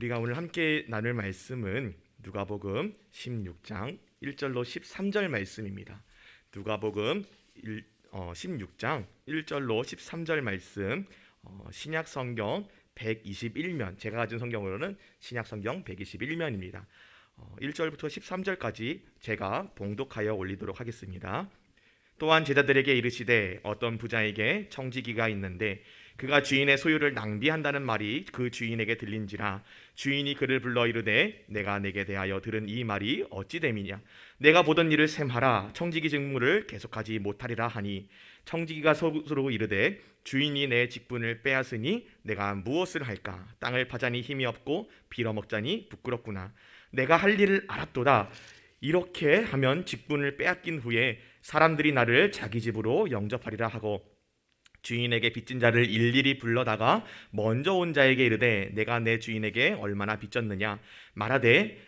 우리가 오늘 함께 나눌 말씀은 누가복음 16장 1절로 13절 말씀입니다. 누가복음 16장 1절로 13절 말씀, 신약 성경 121면, 제가 가진 성경으로는 신약 성경 121면입니다. 1절부터 13절까지 제가 봉독하여 올리도록 하겠습니다. 또한 제자들에게 이르시되 어떤 부자에게 청지기가 있는데 그가 주인의 소유를 낭비한다는 말이 그 주인에게 들린지라. 주인이 그를 불러 이르되 내가 내게 대하여 들은 이 말이 어찌 됨이냐. 내가 보던 일을 셈하라. 청지기 직무를 계속하지 못하리라 하니, 청지기가 스스로 이르되 주인이 내 직분을 빼앗으니 내가 무엇을 할까. 땅을 파자니 힘이 없고 빌어먹자니 부끄럽구나. 내가 할 일을 알았도다. 이렇게 하면 직분을 빼앗긴 후에 사람들이 나를 자기 집으로 영접하리라 하고, 주인에게 빚진 자를 일일이 불러다가 먼저 온 자에게 이르되 내가 내 주인에게 얼마나 빚졌느냐. 말하되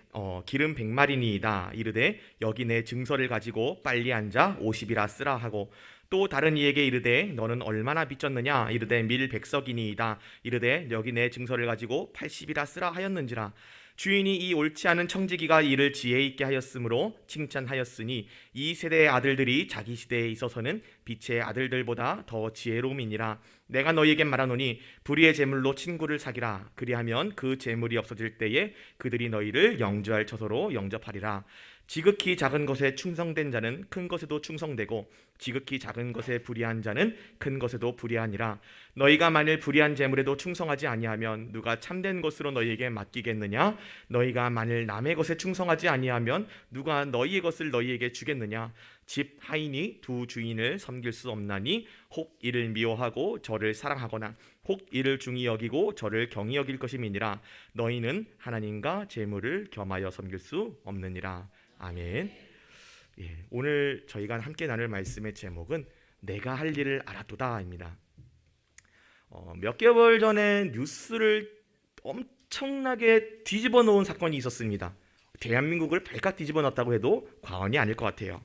기름 100마리니이다. 이르되 여기 내 증서를 가지고 빨리 앉아 50이라 쓰라 하고, 또 다른 이에게 이르되 너는 얼마나 빚졌느냐. 이르되 밀 100석이니이다. 이르되 여기 내 증서를 가지고 80이라 쓰라 하였는지라. 주인이 이 옳지 않은 청지기가 이를 지혜 있게 하였으므로 칭찬하였으니, 이 세대의 아들들이 자기 시대에 있어서는 빛의 아들들보다 더 지혜로움이니라. 내가 너희에게 말하노니 불의의 재물로 친구를 사기라. 그리하면 그 재물이 없어질 때에 그들이 너희를 영주할 처소로 영접하리라. 지극히 작은 것에 충성된 자는 큰 것에도 충성되고, 지극히 작은 것에 불의한 자는 큰 것에도 불의하니라. 너희가 만일 불의한 재물에도 충성하지 아니하면 누가 참된 것으로 너희에게 맡기겠느냐. 너희가 만일 남의 것에 충성하지 아니하면 누가 너희의 것을 너희에게 주겠느냐. 집 하인이 두 주인을 섬길 수 없나니, 혹 이를 미워하고 저를 사랑하거나 혹 이를 중히 여기고 저를 경히 여길 것임이니라. 너희는 하나님과 재물을 겸하여 섬길 수 없느니라. 아멘. 오늘 저희가 함께 나눌 말씀의 제목은 내가 할 일을 알았도다입니다. 몇 개월 전에 뉴스를 엄청나게 뒤집어 놓은 사건이 있었습니다. 대한민국을 발칵 뒤집어 놨다고 해도 과언이 아닐 것 같아요.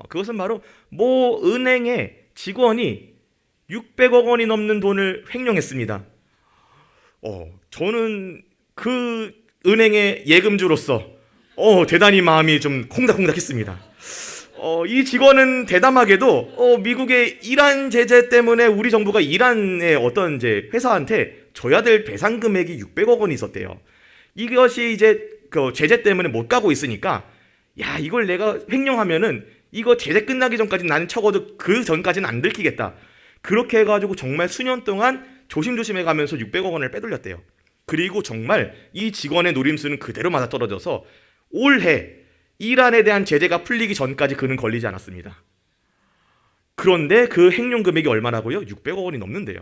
그것은 바로 모 은행의 직원이 600억 원이 넘는 돈을 횡령했습니다. 저는 그 은행의 예금주로서 대단히 마음이 좀 콩닥콩닥했습니다. 이 직원은 대담하게도 미국의 이란 제재 때문에 우리 정부가 이란의 어떤 이제 회사한테 줘야 될 배상 금액이 600억 원이 있었대요. 이것이 이제 그 제재 때문에 못 가고 있으니까, 야, 이걸 내가 횡령하면은 이거 제재 끝나기 전까지 나는 적어도 그 전까지는 안 들키겠다. 그렇게 해가지고 정말 수년 동안 조심조심 해가면서 600억 원을 빼돌렸대요. 그리고 정말 이 직원의 노림수는 그대로 맞아떨어져서 올해 이란에 대한 제재가 풀리기 전까지 그는 걸리지 않았습니다. 그런데 그 횡령 금액이 얼마라고요? 600억 원이 넘는데요.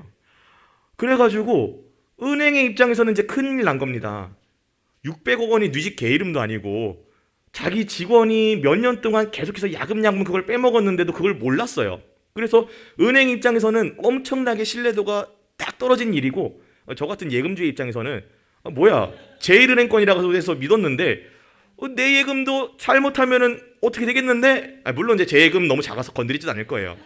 그래가지고 은행의 입장에서는 이제 큰일 난 겁니다. 600억 원이 뉘집 개 이름도 아니고 자기 직원이 몇 년 동안 계속해서 야금야금 그걸 빼먹었는데도 그걸 몰랐어요. 그래서 은행 입장에서는 엄청나게 신뢰도가 딱 떨어진 일이고, 저 같은 예금주의 입장에서는 뭐야, 제1은행권이라고 해서 믿었는데 내 예금도 잘못하면은 어떻게 되겠는데? 물론 이제 제 예금 너무 작아서 건드리지도 않을 거예요.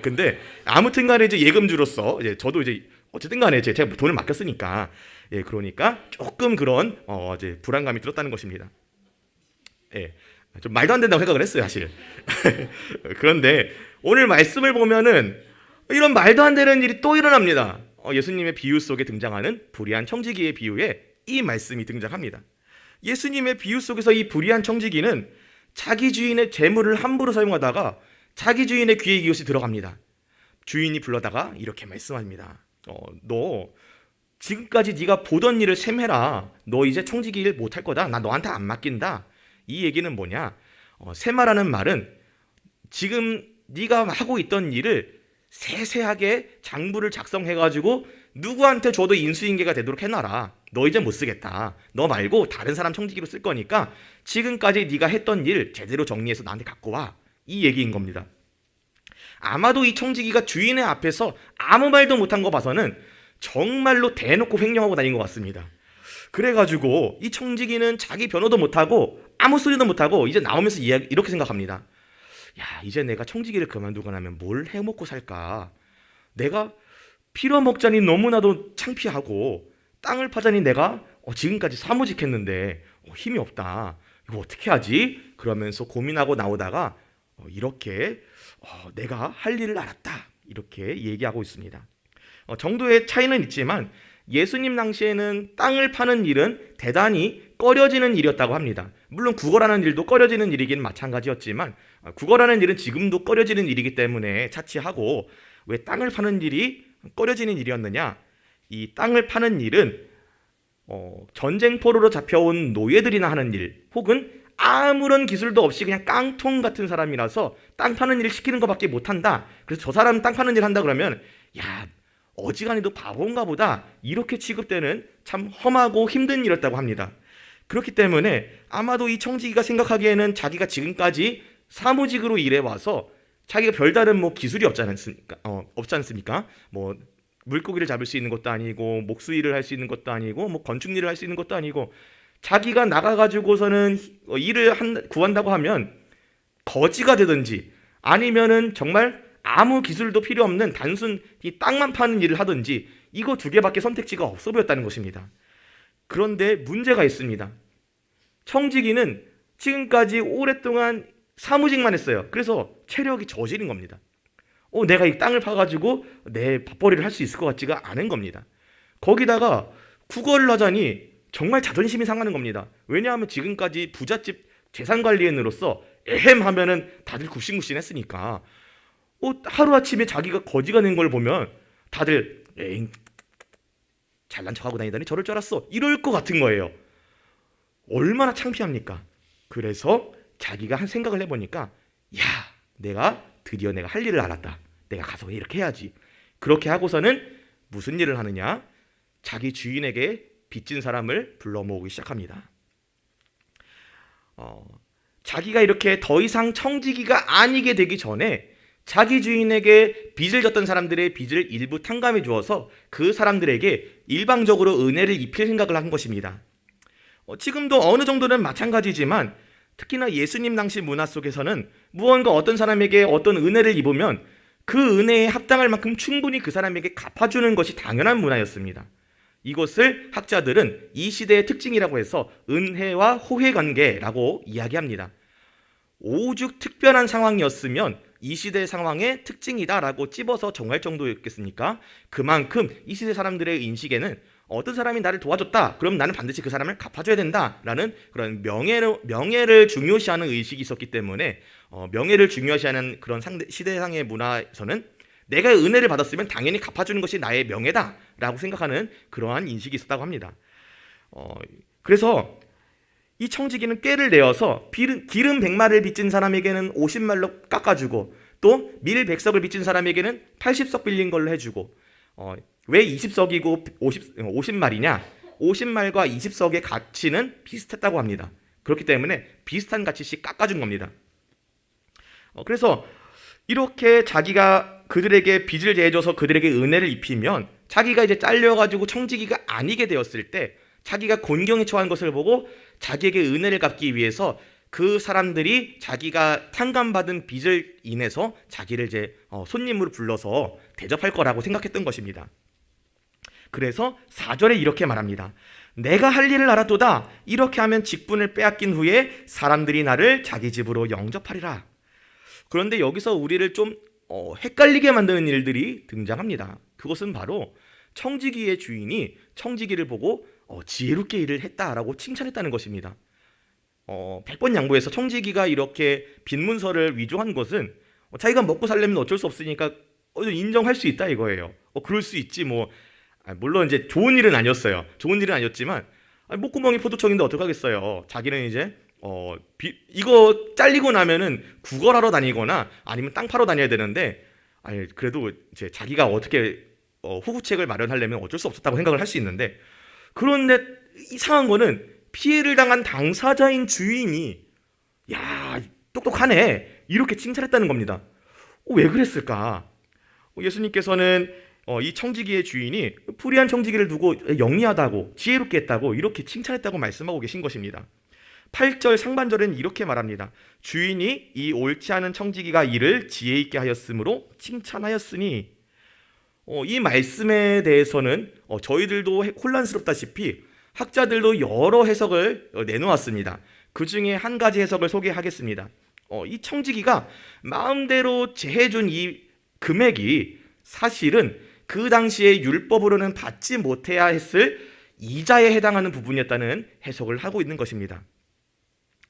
근데 아무튼간에 이제 예금주로서 이제 저도 이제 어쨌든간에 제가 돈을 맡겼으니까, 그러니까 조금 그런 이제 불안감이 들었다는 것입니다. 좀 말도 안 된다고 생각을 했어요, 사실. 그런데 오늘 말씀을 보면은 이런 말도 안 되는 일이 또 일어납니다. 예수님의 비유 속에 등장하는 불의한 청지기의 비유에 이 말씀이 등장합니다. 예수님의 비유 속에서 이 불의한 청지기는 자기 주인의 재물을 함부로 사용하다가 자기 주인의 귀에 이것이 들어갑니다. 주인이 불러다가 이렇게 말씀합니다. 너 지금까지 네가 보던 일을 셈해라. 너 이제 청지기 일 못할 거다. 나 너한테 안 맡긴다. 이 얘기는 뭐냐? 셈하라는 말은 지금 네가 하고 있던 일을 세세하게 장부를 작성해가지고 누구한테 줘도 인수인계가 되도록 해놔라. 너 이제 못 쓰겠다. 너 말고 다른 사람 청지기로 쓸 거니까 지금까지 네가 했던 일 제대로 정리해서 나한테 갖고 와. 이 얘기인 겁니다. 아마도 이 청지기가 주인의 앞에서 아무 말도 못한 거 봐서는 정말로 대놓고 횡령하고 다닌 것 같습니다. 그래가지고 이 청지기는 자기 변호도 못하고 아무 소리도 못하고 이제 나오면서 이렇게 생각합니다. 야, 이제 내가 청지기를 그만두고 나면 뭘 해먹고 살까? 내가 빌어먹자니 너무나도 창피하고 땅을 파자니 내가 지금까지 사무직했는데 힘이 없다. 이거 어떻게 하지? 그러면서 고민하고 나오다가 이렇게 내가 할 일을 알았다. 이렇게 얘기하고 있습니다. 정도의 차이는 있지만 예수님 당시에는 땅을 파는 일은 대단히 꺼려지는 일이었다고 합니다. 물론 국어라는 일도 꺼려지는 일이긴 마찬가지였지만 국어라는 일은 지금도 꺼려지는 일이기 때문에 차치하고 왜 땅을 파는 일이 꺼려지는 일이었느냐? 이 땅을 파는 일은 전쟁포로로 잡혀온 노예들이나 하는 일, 혹은 아무런 기술도 없이 그냥 깡통 같은 사람이라서 땅 파는 일을 시키는 것밖에 못한다. 그래서 저 사람은 땅 파는 일 한다 그러면 야, 어지간히도 바본가 보다, 이렇게 취급되는 참 험하고 힘든 일이었다고 합니다. 그렇기 때문에 아마도 이 청지기가 생각하기에는 자기가 지금까지 사무직으로 일해와서 자기가 별다른 기술이 없지 않습니까? 물고기를 잡을 수 있는 것도 아니고 목수일을 할 수 있는 것도 아니고 건축일을 할 수 있는 것도 아니고, 자기가 나가가지고서는 일을 구한다고 하면 거지가 되든지 아니면은 정말 아무 기술도 필요 없는 단순 이 땅만 파는 일을 하든지, 이거 두 개밖에 선택지가 없어 보였다는 것입니다. 그런데 문제가 있습니다. 청지기는 지금까지 오랫동안 사무직만 했어요. 그래서 체력이 저질인 겁니다. 내가 이 땅을 파가지고 내 밥벌이를 할 수 있을 것 같지가 않은 겁니다. 거기다가 국어를 하자니 정말 자존심이 상하는 겁니다. 왜냐하면 지금까지 부잣집 재산관리인으로서 에헴 하면은 다들 굽신굽신 했으니까 하루아침에 자기가 거지가 된 걸 보면 다들 에잉 잘난 척하고 다니다니 저럴 줄 알았어, 이럴 것 같은 거예요. 얼마나 창피합니까? 그래서 자기가 한 생각을 해보니까 드디어 내가 할 일을 알았다. 내가 가서 이렇게 해야지. 그렇게 하고서는 무슨 일을 하느냐? 자기 주인에게 빚진 사람을 불러 모으기 시작합니다. 자기가 이렇게 더 이상 청지기가 아니게 되기 전에 자기 주인에게 빚을 졌던 사람들의 빚을 일부 탕감해 주어서 그 사람들에게 일방적으로 은혜를 입힐 생각을 한 것입니다. 지금도 어느 정도는 마찬가지지만 특히나 예수님 당시 문화 속에서는 무언가 어떤 사람에게 어떤 은혜를 입으면 그 은혜에 합당할 만큼 충분히 그 사람에게 갚아주는 것이 당연한 문화였습니다. 이것을 학자들은 이 시대의 특징이라고 해서 은혜와 호혜 관계라고 이야기합니다. 오죽 특별한 상황이었으면 이 시대의 상황의 특징이다라고 찝어서 정할 정도였겠습니까? 그만큼 이 시대 사람들의 인식에는 어떤 사람이 나를 도와줬다, 그럼 나는 반드시 그 사람을 갚아줘야 된다라는 그런 명예를 중요시하는 의식이 있었기 때문에 명예를 중요시하는 그런 시대상의 문화에서는 내가 은혜를 받았으면 당연히 갚아주는 것이 나의 명예다라고 생각하는 그러한 인식이 있었다고 합니다. 그래서 이 청지기는 꾀를 내어서 기름 100마를 빚진 사람에게는 50말로 깎아주고, 또 밀 100석을 빚진 사람에게는 80석 빌린 걸로 해주고, 왜 20석이고 50말이냐? 50말과 20석의 가치는 비슷했다고 합니다. 그렇기 때문에 비슷한 가치씩 깎아준 겁니다. 그래서 이렇게 자기가 그들에게 빚을 대줘서 그들에게 은혜를 입히면 자기가 이제 잘려가지고 청지기가 아니게 되었을 때 자기가 곤경에 처한 것을 보고 자기에게 은혜를 갚기 위해서 그 사람들이 자기가 탕감받은 빚을 인해서 자기를 이제 손님으로 불러서 대접할 거라고 생각했던 것입니다. 그래서 4절에 이렇게 말합니다. 내가 할 일을 알았도다. 이렇게 하면 직분을 빼앗긴 후에 사람들이 나를 자기 집으로 영접하리라. 그런데 여기서 우리를 좀 헷갈리게 만드는 일들이 등장합니다. 그것은 바로 청지기의 주인이 청지기를 보고 지혜롭게 일을 했다라고 칭찬했다는 것입니다. 100번 양보해서 청지기가 이렇게 빈문서를 위조한 것은 자기가 먹고 살려면 어쩔 수 없으니까 인정할 수 있다 이거예요. 그럴 수 있지 물론 이제 좋은 일은 아니었어요. 좋은 일은 아니었지만 목구멍이 포도청인데 어떡하겠어요. 자기는 이제 이거 잘리고 나면은 구걸하러 다니거나 아니면 땅 파러 다녀야 되는데, 그래도 이제 자기가 어떻게 후구책을 마련하려면 어쩔 수 없었다고 생각을 할 수 있는데, 그런데 이상한 거는 피해를 당한 당사자인 주인이 야 똑똑하네 이렇게 칭찬했다는 겁니다. 왜 그랬을까? 예수님께서는 이 청지기의 주인이 불의한 청지기를 두고 영리하다고 지혜롭게 했다고 이렇게 칭찬했다고 말씀하고 계신 것입니다. 8절 상반절은 이렇게 말합니다. 주인이 이 옳지 않은 청지기가 이를 지혜 있게 하였으므로 칭찬하였으니, 이 말씀에 대해서는 저희들도 혼란스럽다시피 학자들도 여러 해석을 내놓았습니다. 그 중에 한 가지 해석을 소개하겠습니다. 이 청지기가 마음대로 제해준 이 금액이 사실은 그 당시에 율법으로는 받지 못해야 했을 이자에 해당하는 부분이었다는 해석을 하고 있는 것입니다.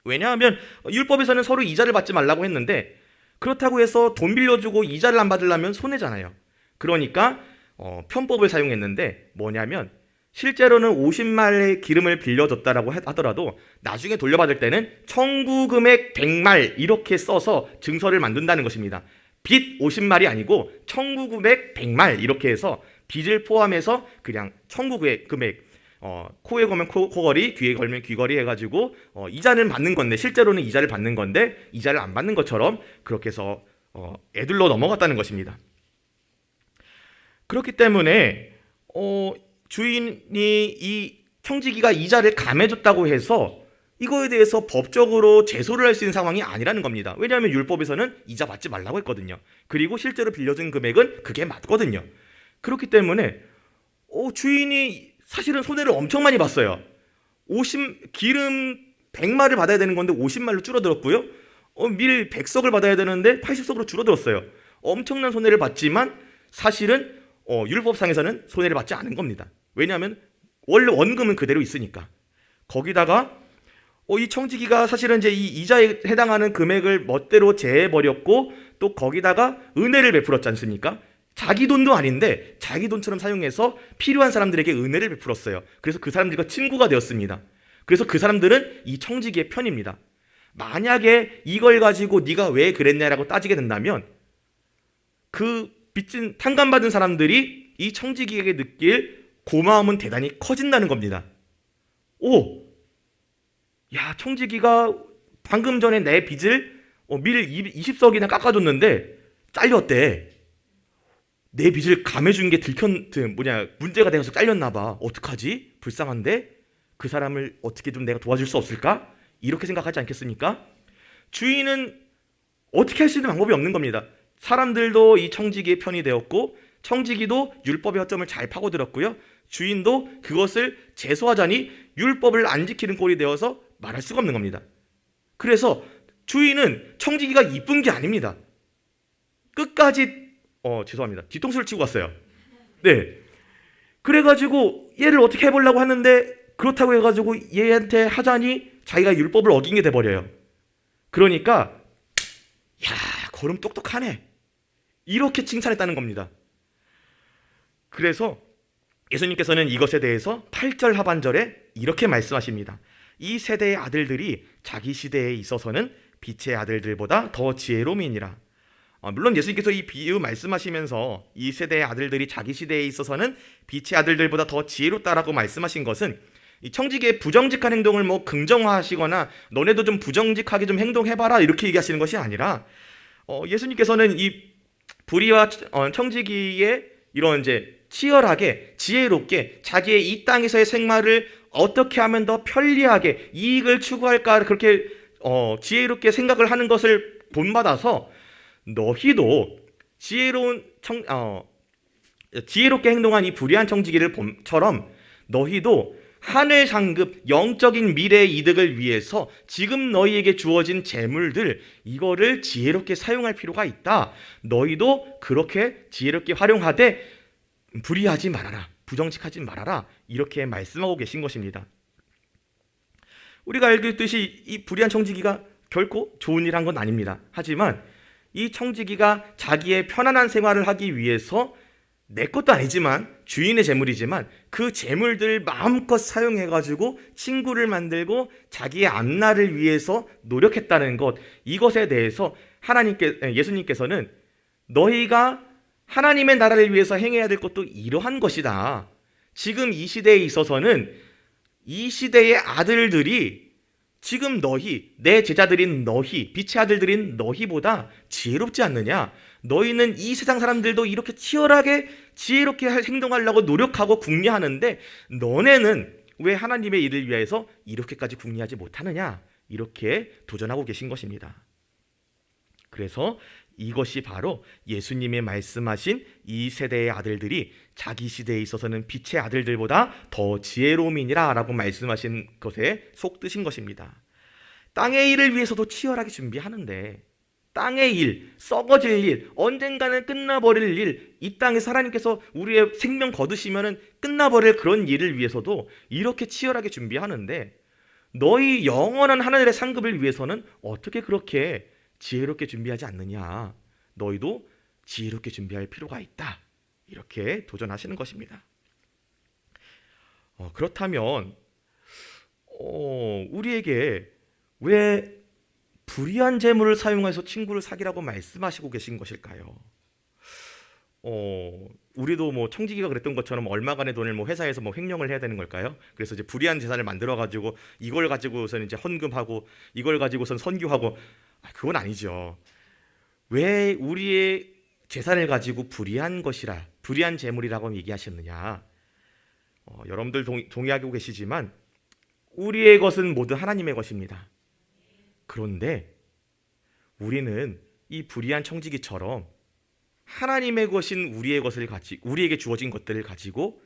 왜냐하면 율법에서는 서로 이자를 받지 말라고 했는데 그렇다고 해서 돈 빌려주고 이자를 안 받으려면 손해잖아요. 그러니까 편법을 사용했는데 뭐냐면 실제로는 50말의 기름을 빌려줬다라고 하더라도 나중에 돌려받을 때는 청구금액 100말 이렇게 써서 증서를 만든다는 것입니다. 빚 50말이 아니고 청구금액 100말 이렇게 해서 빚을 포함해서 그냥 청구금액 코에 걸면 코걸이, 귀에 걸면 귀걸이 해가지고 이자는 받는 건데 실제로는 이자를 받는 건데 이자를 안 받는 것처럼 그렇게 해서 애들로 넘어갔다는 것입니다. 그렇기 때문에 주인이 이 청지기가 이자를 감해줬다고 해서 이거에 대해서 법적으로 제소를 할 수 있는 상황이 아니라는 겁니다. 왜냐하면 율법에서는 이자 받지 말라고 했거든요. 그리고 실제로 빌려준 금액은 그게 맞거든요. 그렇기 때문에 주인이 사실은 손해를 엄청 많이 봤어요. 기름 100말을 받아야 되는 건데 50말로 줄어들었고요. 밀 100석을 받아야 되는데 80석으로 줄어들었어요. 엄청난 손해를 봤지만 사실은 율법상에서는 손해를 받지 않은 겁니다. 왜냐하면 원래 원금은 그대로 있으니까. 거기다가 이 청지기가 사실은 이제 이 이자에 해당하는 금액을 멋대로 제해버렸고 또 거기다가 은혜를 베풀었지 않습니까? 자기 돈도 아닌데 자기 돈처럼 사용해서 필요한 사람들에게 은혜를 베풀었어요. 그래서 그 사람들과 친구가 되었습니다. 그래서 그 사람들은 이 청지기의 편입니다. 만약에 이걸 가지고 네가 왜 그랬냐라고 따지게 된다면 그 빚진 탕감받은 사람들이 이 청지기에게 느낄 고마움은 대단히 커진다는 겁니다. 야, 청지기가 방금 전에 내 빚을 밀 20석이나 깎아줬는데 잘렸대. 내 빚을 감해준 게 문제가 돼서 잘렸나 봐. 어떡하지? 불쌍한데? 그 사람을 어떻게 좀 내가 도와줄 수 없을까? 이렇게 생각하지 않겠습니까? 주인은 어떻게 할 수 있는 방법이 없는 겁니다. 사람들도 이 청지기의 편이 되었고 청지기도 율법의 허점을 잘 파고들었고요. 주인도 그것을 제소하자니 율법을 안 지키는 꼴이 되어서 말할 수가 없는 겁니다. 그래서 주인은 청지기가 이쁜 게 아닙니다. 끝까지 죄송합니다. 뒤통수를 치고 갔어요. 네. 그래가지고 얘를 어떻게 해보려고 하는데 그렇다고 해가지고 얘한테 하자니 자기가 율법을 어긴 게 돼버려요. 그러니까 야, 거름 똑똑하네. 이렇게 칭찬했다는 겁니다. 그래서 예수님께서는 이것에 대해서 8절 하반절에 이렇게 말씀하십니다. 이 세대의 아들들이 자기 시대에 있어서는 빛의 아들들보다 더 지혜로움이니라. 물론 예수님께서 이 비유 말씀하시면서 이 세대의 아들들이 자기 시대에 있어서는 빛의 아들들보다 더 지혜롭다라고 말씀하신 것은 이 청지기의 부정직한 행동을 긍정화하시거나 너네도 좀 부정직하게 좀 행동해봐라 이렇게 얘기하시는 것이 아니라 예수님께서는 이 불의와 청지기의 이런 이제 치열하게 지혜롭게 자기의 이 땅에서의 생활을 어떻게 하면 더 편리하게 이익을 추구할까 그렇게 지혜롭게 생각을 하는 것을 본받아서 너희도 지혜롭게 행동한 이 불의한 청지기를처럼 너희도 하늘 상급 영적인 미래의 이득을 위해서 지금 너희에게 주어진 재물들 이거를 지혜롭게 사용할 필요가 있다. 너희도 그렇게 지혜롭게 활용하되 불의하지 말아라. 부정직하지 말아라. 이렇게 말씀하고 계신 것입니다. 우리가 알겠듯이 이 불의한 청지기가 결코 좋은 일 한 건 아닙니다. 하지만 이 청지기가 자기의 편안한 생활을 하기 위해서 내 것도 아니지만 주인의 재물이지만 그 재물들 마음껏 사용해가지고 친구를 만들고 자기의 앞날을 위해서 노력했다는 것, 이것에 대해서 예수님께서는 너희가 하나님의 나라를 위해서 행해야 될 것도 이러한 것이다. 지금 이 시대에 있어서는 이 시대의 아들들이 지금 내 제자들인 너희, 빛의 아들들인 너희보다 지혜롭지 않느냐? 너희는 이 세상 사람들도 이렇게 치열하게 지혜롭게 행동하려고 노력하고 궁리하는데 너네는 왜 하나님의 일을 위해서 이렇게까지 궁리하지 못하느냐? 이렇게 도전하고 계신 것입니다. 그래서 이것이 바로 예수님이 말씀하신 이 세대의 아들들이 자기 시대에 있어서는 빛의 아들들보다 더 지혜로움이니라 라고 말씀하신 것에 속뜻인 것입니다. 땅의 일을 위해서도 치열하게 준비하는데 땅의 일, 썩어질 일, 언젠가는 끝나버릴 일, 이 땅에서 하나님께서 우리의 생명 거두시면은 끝나버릴 그런 일을 위해서도 이렇게 치열하게 준비하는데 너희 영원한 하늘의 상급을 위해서는 어떻게 그렇게 지혜롭게 준비하지 않느냐. 너희도 지혜롭게 준비할 필요가 있다. 이렇게 도전하시는 것입니다. 그렇다면 우리에게 왜 불의한 재물을 사용해서 친구를 사귀라고 말씀하시고 계신 것일까요? 우리도 뭐 청지기가 그랬던 것처럼 얼마간의 돈을 뭐 회사에서 뭐 횡령을 해야 되는 걸까요? 그래서 이제 불의한 재산을 만들어 가지고 이걸 가지고선 이제 헌금하고 이걸 가지고선 선교하고 그건 아니죠. 왜 우리의 재산을 가지고 불의한 것이라 불의한 재물이라고 얘기하셨느냐? 여러분들 동의하고 계시지만 우리의 것은 모두 하나님의 것입니다. 그런데 우리는 이 불의한 청지기처럼 하나님의 것인 우리의 것을 우리에게 주어진 것들을 가지고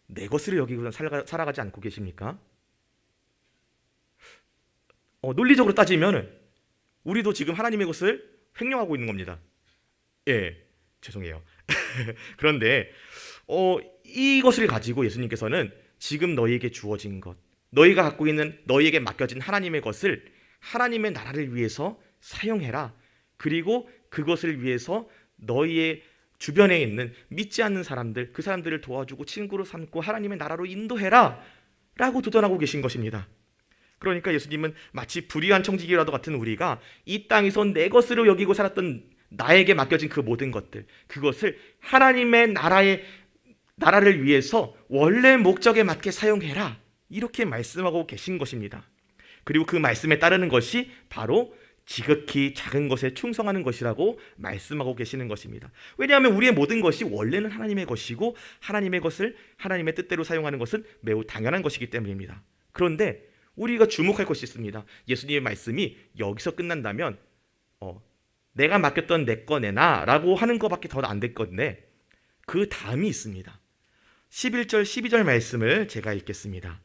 내 것으로 여기고 살아가지 않고 계십니까? 논리적으로 따지면 우리도 지금 하나님의 것을 횡령하고 있는 겁니다. 예, 죄송해요. 그런데 이것을 가지고 예수님께서는 지금 너희에게 주어진 것, 너희가 갖고 있는 너희에게 맡겨진 하나님의 것을 하나님의 나라를 위해서 사용해라. 그리고 그것을 위해서 너희의 주변에 있는 믿지 않는 사람들, 그 사람들을 도와주고 친구로 삼고 하나님의 나라로 인도해라 라고 도전하고 계신 것입니다. 그러니까 예수님은 마치 불의한 청지기라도 같은 우리가 이 땅에서 내 것으로 여기고 살았던 나에게 맡겨진 그 모든 것들, 그것을 하나님의 나라를 위해서 원래 목적에 맞게 사용해라 이렇게 말씀하고 계신 것입니다. 그리고 그 말씀에 따르는 것이 바로 지극히 작은 것에 충성하는 것이라고 말씀하고 계시는 것입니다. 왜냐하면 우리의 모든 것이 원래는 하나님의 것이고 하나님의 것을 하나님의 뜻대로 사용하는 것은 매우 당연한 것이기 때문입니다. 그런데 우리가 주목할 것이 있습니다. 예수님의 말씀이 여기서 끝난다면 내가 맡겼던 내 거 내놔 라고 하는 것밖에 더 안 될 건데 그 다음이 있습니다. 11절 12절 말씀을 제가 읽겠습니다.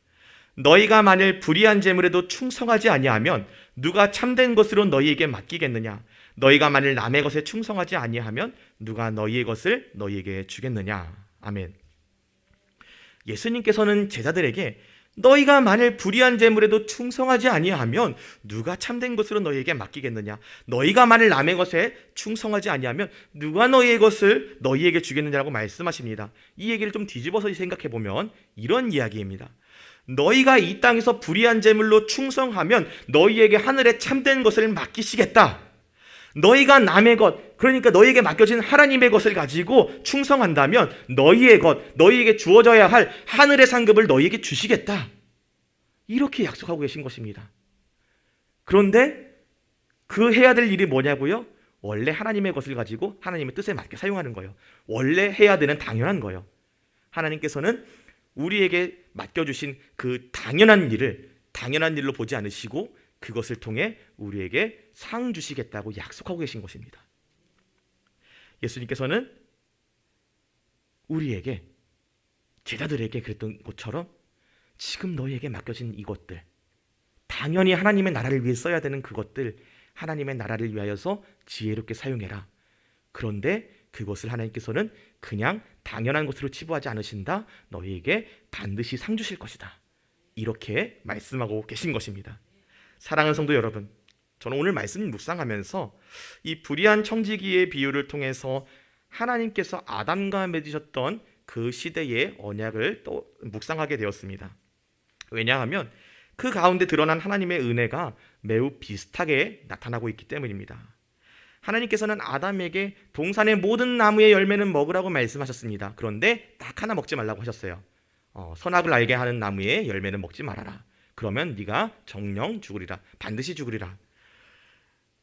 너희가 만일 불의한 재물에도 충성하지 아니하면 누가 참된 것으로 너희에게 맡기겠느냐? 너희가 만일 남의 것에 충성하지 아니하면 누가 너희의 것을 너희에게 주겠느냐? 아멘. 예수님께서는 제자들에게 너희가 만일 불의한 재물에도 충성하지 아니하면 누가 참된 것으로 너희에게 맡기겠느냐? 너희가 만일 남의 것에 충성하지 아니하면 누가 너희의 것을 너희에게 주겠느냐라고 말씀하십니다. 이 얘기를 좀 뒤집어서 생각해 보면 이런 이야기입니다. 너희가 이 땅에서 불의한 재물로 충성하면 너희에게 하늘에 참된 것을 맡기시겠다. 너희가 남의 것, 그러니까 너희에게 맡겨진 하나님의 것을 가지고 충성한다면 너희의 것, 너희에게 주어져야 할 하늘의 상급을 너희에게 주시겠다. 이렇게 약속하고 계신 것입니다. 그런데 그 해야 될 일이 뭐냐고요? 원래 하나님의 것을 가지고 하나님의 뜻에 맞게 사용하는 거예요. 원래 해야 되는 당연한 거예요. 하나님께서는 우리에게 맡겨주신 그 당연한 일로 보지 않으시고 그것을 통해 우리에게 상 주시겠다고 약속하고 계신 것입니다. 예수님께서는 우리에게, 제자들에게 그랬던 것처럼 지금 너희에게 맡겨진 이것들, 당연히 하나님의 나라를 위해 써야 되는 그것들, 하나님의 나라를 위하여서 지혜롭게 사용해라. 그런데 그것을 하나님께서는 그냥 당연한 것으로 치부하지 않으신다. 너희에게 반드시 상 주실 것이다. 이렇게 말씀하고 계신 것입니다. 사랑하는 성도 여러분, 저는 오늘 말씀 묵상하면서 이 불의한 청지기의 비유를 통해서 하나님께서 아담과 맺으셨던 그 시대의 언약을 또 묵상하게 되었습니다. 왜냐하면 그 가운데 드러난 하나님의 은혜가 매우 비슷하게 나타나고 있기 때문입니다. 하나님께서는 아담에게 동산의 모든 나무의 열매는 먹으라고 말씀하셨습니다. 그런데 딱 하나 먹지 말라고 하셨어요. 선악을 알게 하는 나무의 열매는 먹지 말아라. 그러면 네가 정령 죽으리라. 반드시 죽으리라.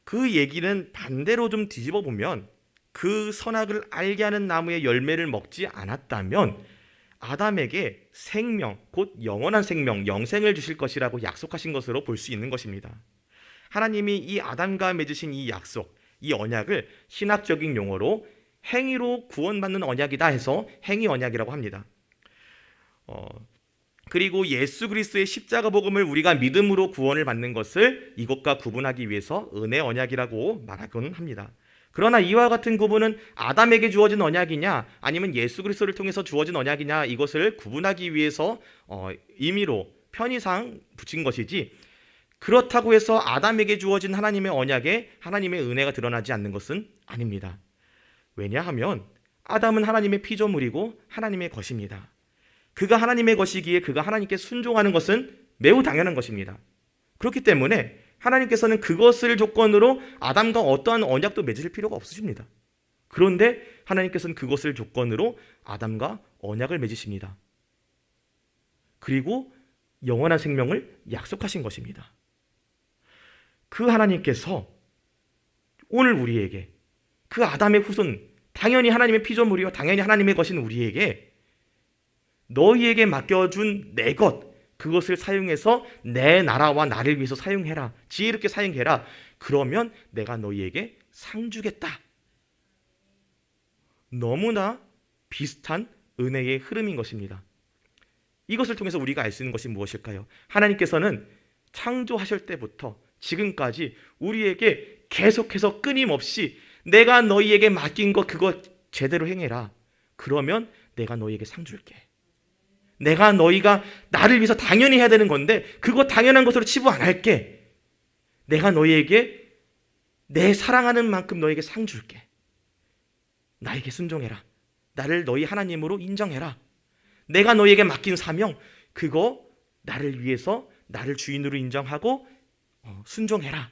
그 얘기는 반대로 좀 뒤집어 보면 그 선악을 알게 하는 나무의 열매를 먹지 않았다면 아담에게 생명, 곧 영원한 생명, 영생을 주실 것이라고 약속하신 것으로 볼 수 있는 것입니다. 하나님이 이 아담과 맺으신 이 약속, 이 언약을 신학적인 용어로 행위로 구원받는 언약이다 해서 행위 언약이라고 합니다. 그리고 예수 그리스도의 십자가 복음을 우리가 믿음으로 구원을 받는 것을 이것과 구분하기 위해서 은혜 언약이라고 말하곤 합니다. 그러나 이와 같은 구분은 아담에게 주어진 언약이냐 아니면 예수 그리스도를 통해서 주어진 언약이냐 이것을 구분하기 위해서 임의로 편의상 붙인 것이지, 그렇다고 해서 아담에게 주어진 하나님의 언약에 하나님의 은혜가 드러나지 않는 것은 아닙니다. 왜냐하면 아담은 하나님의 피조물이고 하나님의 것입니다. 그가 하나님의 것이기에 그가 하나님께 순종하는 것은 매우 당연한 것입니다. 그렇기 때문에 하나님께서는 그것을 조건으로 아담과 어떠한 언약도 맺으실 필요가 없으십니다. 그런데 하나님께서는 그것을 조건으로 아담과 언약을 맺으십니다. 그리고 영원한 생명을 약속하신 것입니다. 그 하나님께서 오늘 우리에게, 그 아담의 후손, 당연히 하나님의 피조물이요 당연히 하나님의 것인 우리에게 너희에게 맡겨준 내 것, 그것을 사용해서 내 나라와 나를 위해서 사용해라, 지혜롭게 사용해라. 그러면 내가 너희에게 상 주겠다. 너무나 비슷한 은혜의 흐름인 것입니다. 이것을 통해서 우리가 알 수 있는 것이 무엇일까요? 하나님께서는 창조하실 때부터 지금까지 우리에게 계속해서 끊임없이 내가 너희에게 맡긴 것 그거 제대로 행해라. 그러면 내가 너희에게 상 줄게. 내가 너희가 나를 위해서 당연히 해야 되는 건데 그거 당연한 것으로 치부 안 할게. 내가 너희에게 내 사랑하는 만큼 너희에게 상 줄게. 나에게 순종해라. 나를 너희 하나님으로 인정해라. 내가 너희에게 맡긴 사명, 그거 나를 위해서 나를 주인으로 인정하고 순종해라.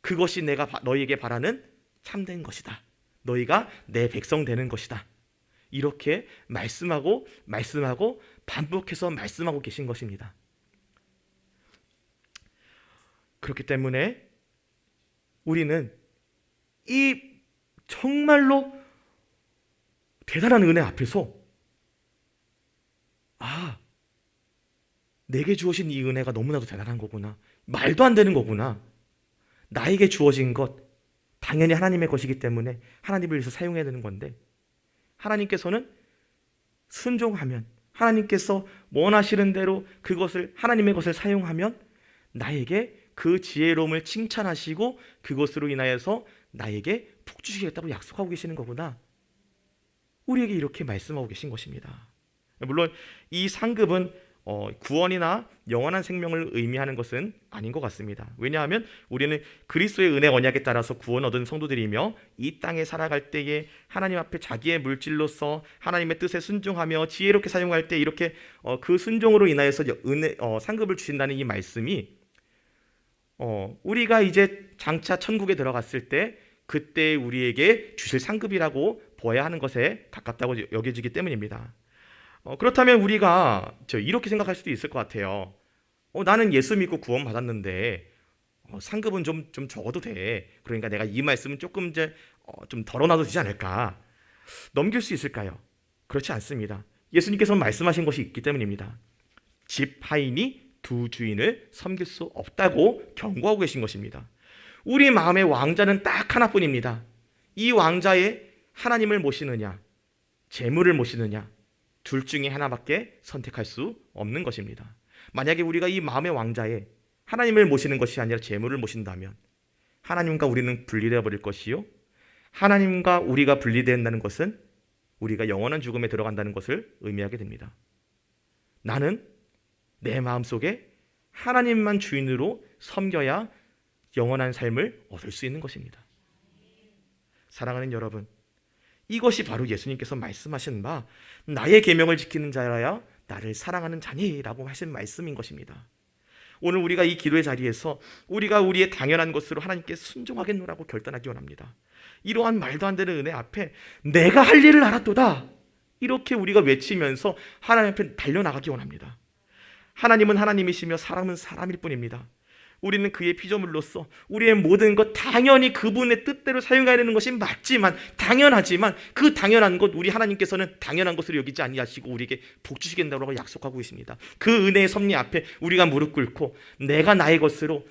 그것이 내가 너희에게 바라는 참된 것이다. 너희가 내 백성 되는 것이다. 이렇게 말씀하고 반복해서 말씀하고 계신 것입니다. 그렇기 때문에 우리는 이 정말로 대단한 은혜 앞에서 내게 주어진 이 은혜가 너무나도 대단한 거구나, 말도 안 되는 거구나, 나에게 주어진 것 당연히 하나님의 것이기 때문에 하나님을 위해서 사용해야 되는 건데 하나님께서는 순종하면, 하나님께서 원하시는 대로 그것을 하나님의 것을 사용하면 나에게 그 지혜로움을 칭찬하시고 그것으로 인하여서 나에게 복 주시겠다고 약속하고 계시는 거구나. 우리에게 이렇게 말씀하고 계신 것입니다. 물론 이 상급은 구원이나 영원한 생명을 의미하는 것은 아닌 것 같습니다. 왜냐하면 우리는 그리스도의 은혜 언약에 따라서 구원 얻은 성도들이며 이 땅에 살아갈 때에 하나님 앞에 자기의 물질로서 하나님의 뜻에 순종하며 지혜롭게 사용할 때 이렇게 그 순종으로 인하여서 상급을 주신다는 이 말씀이 우리가 이제 장차 천국에 들어갔을 때 그때 우리에게 주실 상급이라고 보아야 하는 것에 가깝다고 여겨지기 때문입니다. 그렇다면 우리가 이렇게 생각할 수도 있을 것 같아요. 나는 예수 믿고 구원 받았는데 상급은 좀 적어도 돼. 그러니까 내가 이 말씀은 조금 좀 덜어놔도 되지 않을까? 넘길 수 있을까요? 그렇지 않습니다. 예수님께서 말씀하신 것이 있기 때문입니다. 집 하인이 두 주인을 섬길 수 없다고 경고하고 계신 것입니다. 우리 마음의 왕자는 딱 하나뿐입니다. 이 왕자에 하나님을 모시느냐, 재물을 모시느냐, 둘 중에 하나밖에 선택할 수 없는 것입니다. 만약에 우리가 이 마음의 왕자에 하나님을 모시는 것이 아니라 재물을 모신다면 하나님과 우리는 분리되어 버릴 것이요, 하나님과 우리가 분리된다는 것은 우리가 영원한 죽음에 들어간다는 것을 의미하게 됩니다. 나는 내 마음속에 하나님만 주인으로 섬겨야 영원한 삶을 얻을 수 있는 것입니다. 사랑하는 여러분, 이것이 바로 예수님께서 말씀하신 바 나의 계명을 지키는 자라야 나를 사랑하는 자니라고 하신 말씀인 것입니다. 오늘 우리가 이 기도의 자리에서 우리가 우리의 당연한 것으로 하나님께 순종하겠노라고 결단하기 원합니다. 이러한 말도 안 되는 은혜 앞에 내가 할 일을 알았도다, 이렇게 우리가 외치면서 하나님 앞에 달려나가기 원합니다. 하나님은 하나님이시며 사람은 사람일 뿐입니다. 우리는 그의 피조물로서 우리의 모든 것 당연히 그분의 뜻대로 사용해야 되는 것이 맞지만, 당연하지만 그 당연한 것 우리 하나님께서는 당연한 것으로 여기지 아니하시고 우리에게 복 주시겠다고 약속하고 계십니다. 그 은혜의 섭리 앞에 우리가 무릎 꿇고 내가 나의 것으로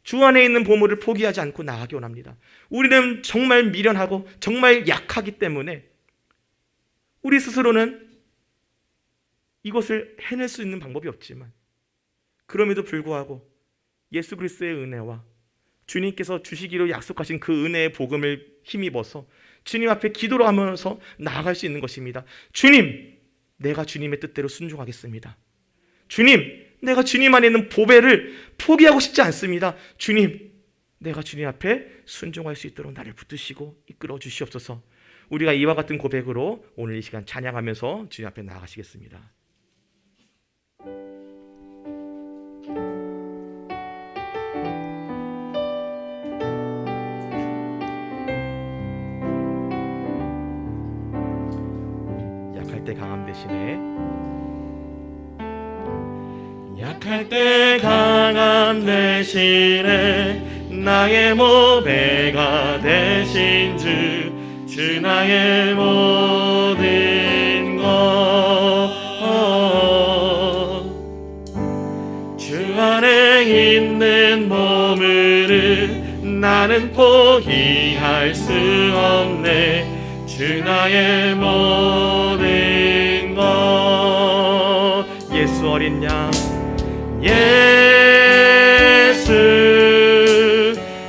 주 안에 있는 보물을 포기하지 않고 나아가기 원합니다. 우리는 정말 미련하고 정말 약하기 때문에 우리 스스로는 이것을 해낼 수 있는 방법이 없지만, 그럼에도 불구하고 예수 그리스도의 은혜와 주님께서 주시기로 약속하신 그 은혜의 복음을 힘입어서 주님 앞에 기도를 하면서 나아갈 수 있는 것입니다. 주님, 내가 주님의 뜻대로 순종하겠습니다. 주님, 내가 주님 안에 있는 보배를 포기하고 싶지 않습니다. 주님, 내가 주님 앞에 순종할 수 있도록 나를 붙드시고 이끌어 주시옵소서. 우리가 이와 같은 고백으로 오늘 이 시간 찬양하면서 주님 앞에 나아가시겠습니다. 약할 때 강함 대신에, 약할 때 강함 대신에 나의 보배가 되신 주 나의 모든 것, 주 안에 있는 보물을 나는 포기할 수 없네. 주 나의 모든 것. 예수 어린 양, 예수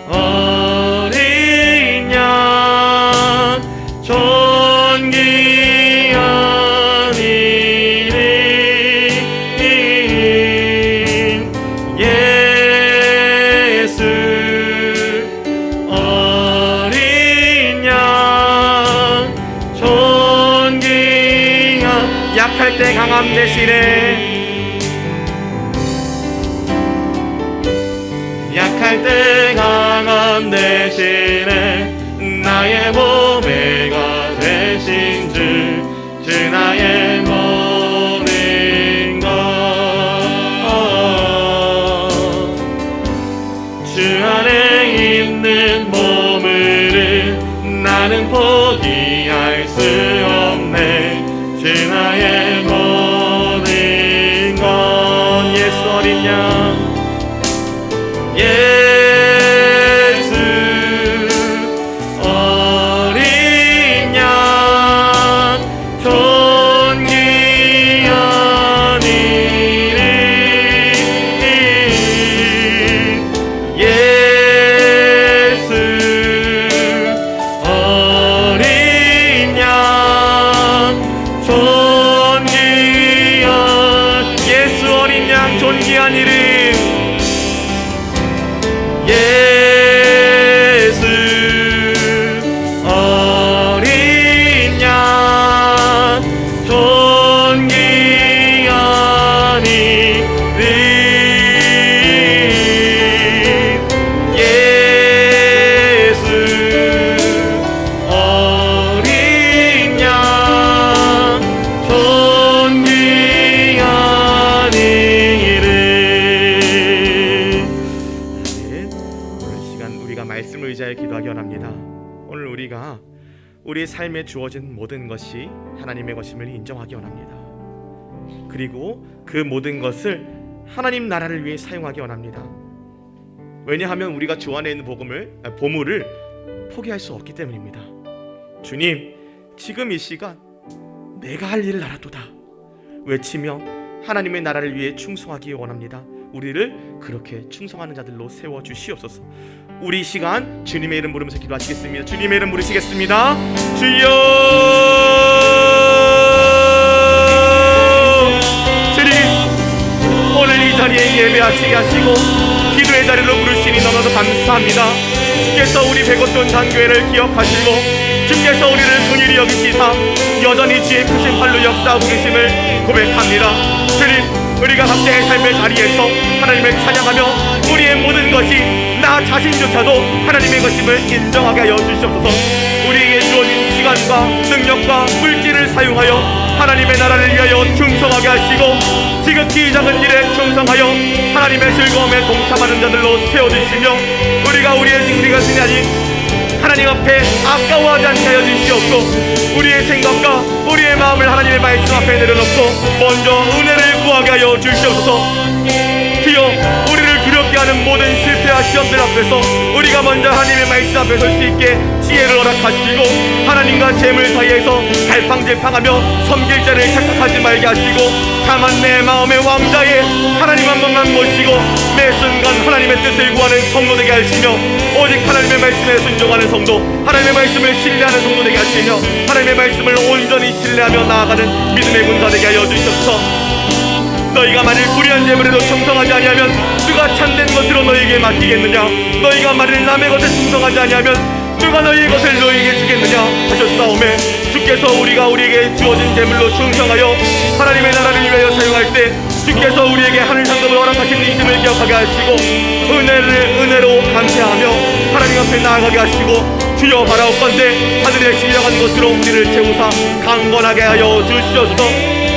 어린 양, 존귀한 이름, 예수 어린 양, 존귀한. 약할 때 강함 대신에, 약할 때 강함 대신에 나의 보배가 되신 주 나의 모든 것, 주 안에 있는 보물을 나는 포기할 수 없네. 주 나의 모든 것. 예수 어린 양, 예수 어린 양, 존귀한 이름, 예수 어린 양, 존귀한, 예수 어린 양, 존귀한 이름, 예수 어린 양, 존귀한 이름, 예수 어린 양, 존귀한 이름. 우리가 말씀을 의지하여 기도하기 원합니다. 오늘 우리가 우리의 삶에 주어진 모든 것이 하나님의 것임을 인정하기 원합니다. 그리고 그 모든 것을 하나님 나라를 위해 사용하기 원합니다. 왜냐하면 우리가 주 안에 있는 보물을 포기할 수 없기 때문입니다. 주님, 지금 이 시간 내가 할 일을 알아도다 외치며 하나님의 나라를 위해 충성하기 원합니다. 우리를 그렇게 충성하는 자들로 세워주시옵소서. 우리 시간 주님의 이름 부르면서 기도하시겠습니다. 주님의 이름 부르시겠습니다. 주여, 주님, 오늘 이 자리에 예배하시게 하시고 기도의 자리로 부르시니 너무나도 감사합니다. 주께서 우리 백오돈 단교회를 기억하시고 주께서 우리를 긍휼히 여기시사 여전히 지혜 크신 팔로 역사하고 계심을 고백합니다. 주님, 우리가 각자의 삶의 자리에서 하나님을 찬양하며 우리의 모든 것이 나 자신조차도 하나님의 것임을 인정하게 하여 주시옵소서. 우리에게 주어진 시간과 능력과 물질을 사용하여 하나님의 나라를 위하여 충성하게 하시고 지극히 작은 일에 충성하여 하나님의 즐거움에 동참하는 자들로 세워주시며 우리가 우리의 것이 아닌 하나님 앞에 아까워하지 않게 하여 주시옵고 우리의 생각과 우리의 마음을 하나님의 말씀 앞에 내려놓고 먼저 은혜를 구하게 하여 주시옵소서. 주여, 우리를 두렵게 하는 모든 실패와 시험이나 시험들 앞에서 우리가 먼저 하나님의 말씀 앞에 설 수 있게 지혜를 허락하시고 하나님과 재물 사이에서 갈팡질팡하며 섬길 자를 착각하지 말게 하시고 다만 내 마음의 왕자에 하나님 한 번만 모시고 매 순간 하나님의 뜻을 구하는 성도 되게 하시며 오직 하나님의 말씀에 순종하는 성도, 하나님의 말씀을 신뢰하는 성도 되게 하시며 하나님의 말씀을 온전히 신뢰하며 나아가는 믿음의 군사 되게 하여 주시옵소서. 너희가 만일 불의한 재물에도 충성하지 아니하면 누가 참된 것으로 너희에게 맡기겠느냐? 너희가 만일 남의 것에 충성하지 아니하면 누가 너희의 것을 너희에게 주겠느냐 하셨사오매 주께서 우리가 우리에게 주어진 재물로 충성하여 하나님의 나라를 위하여 사용할 때 주께서 우리에게 하늘 상급을 허락하신 이심을 기억하게 하시고 은혜로 감사하며 하나님 앞에 나아가게 하시고 주여 바라옵건대 하늘의 신령한 것으로 우리를 채우사 강건하게 하여 주시옵소서.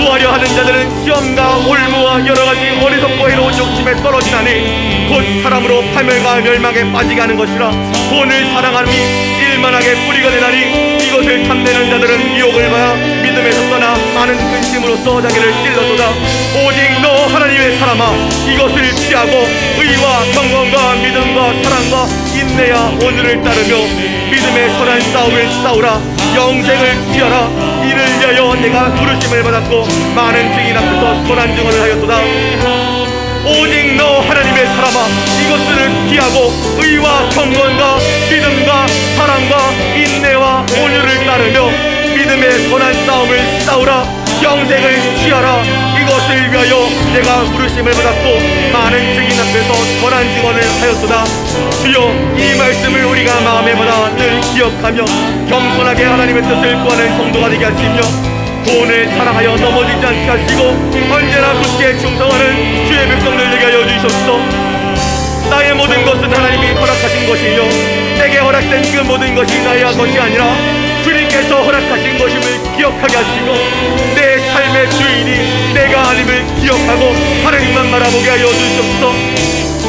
구하려 하는 자들은 시험과 올무와 여러가지 어리석고 해로운 욕심에 떨어지나니 곧 사람으로 파멸과 멸망에 빠지게 하는 것이라. 돈을 사랑함이 일만하게 뿌리가 되나니 이것을 탐내는 자들은 유혹을 받아 믿음에서 떠나 많은 근심으로써 자기를 찔러도다. 오직 너 하나님의 사람아 이것을 피하고 의와 경건과 믿음과 사랑과 인내야 오늘을 따르며 믿음의 선한 싸움을 싸우라. 영생을 지어라. 이를 위하여 내가 부르심을 받았고 많은 증인 앞에서 선한 증언을 하였도다. 오직 너 하나님의 사람아 이것들을 피하고 의와 경건과 믿음과 사랑과 인내와 온유를 따르며 믿음의 선한 싸움을 싸우라. 영생을 취하라. 이것을 위하여 내가 부르심을 받았고 많은 증인 앞에서 선한 증언을 하였도다. 주여 이 말씀을 우리가 마음에 받아 늘 기억하며 겸손하게 하나님의 뜻을 구하는 성도가 되게 하시며 돈을 사랑하여 넘어지지 않게 하시고 언제나 굳게 충성하는 주의 백성들 되게 하여 주시옵소서. 나의 모든 것은 하나님이 허락하신 것이요 내게 허락된 그 모든 것이 나의 것이 아니라 주님께서 허락하신 것임을 기억하게 하시고 내 삶의 주인이 내가 아님을 기억하고 하나님만 바라보게 하여 주시옵소서.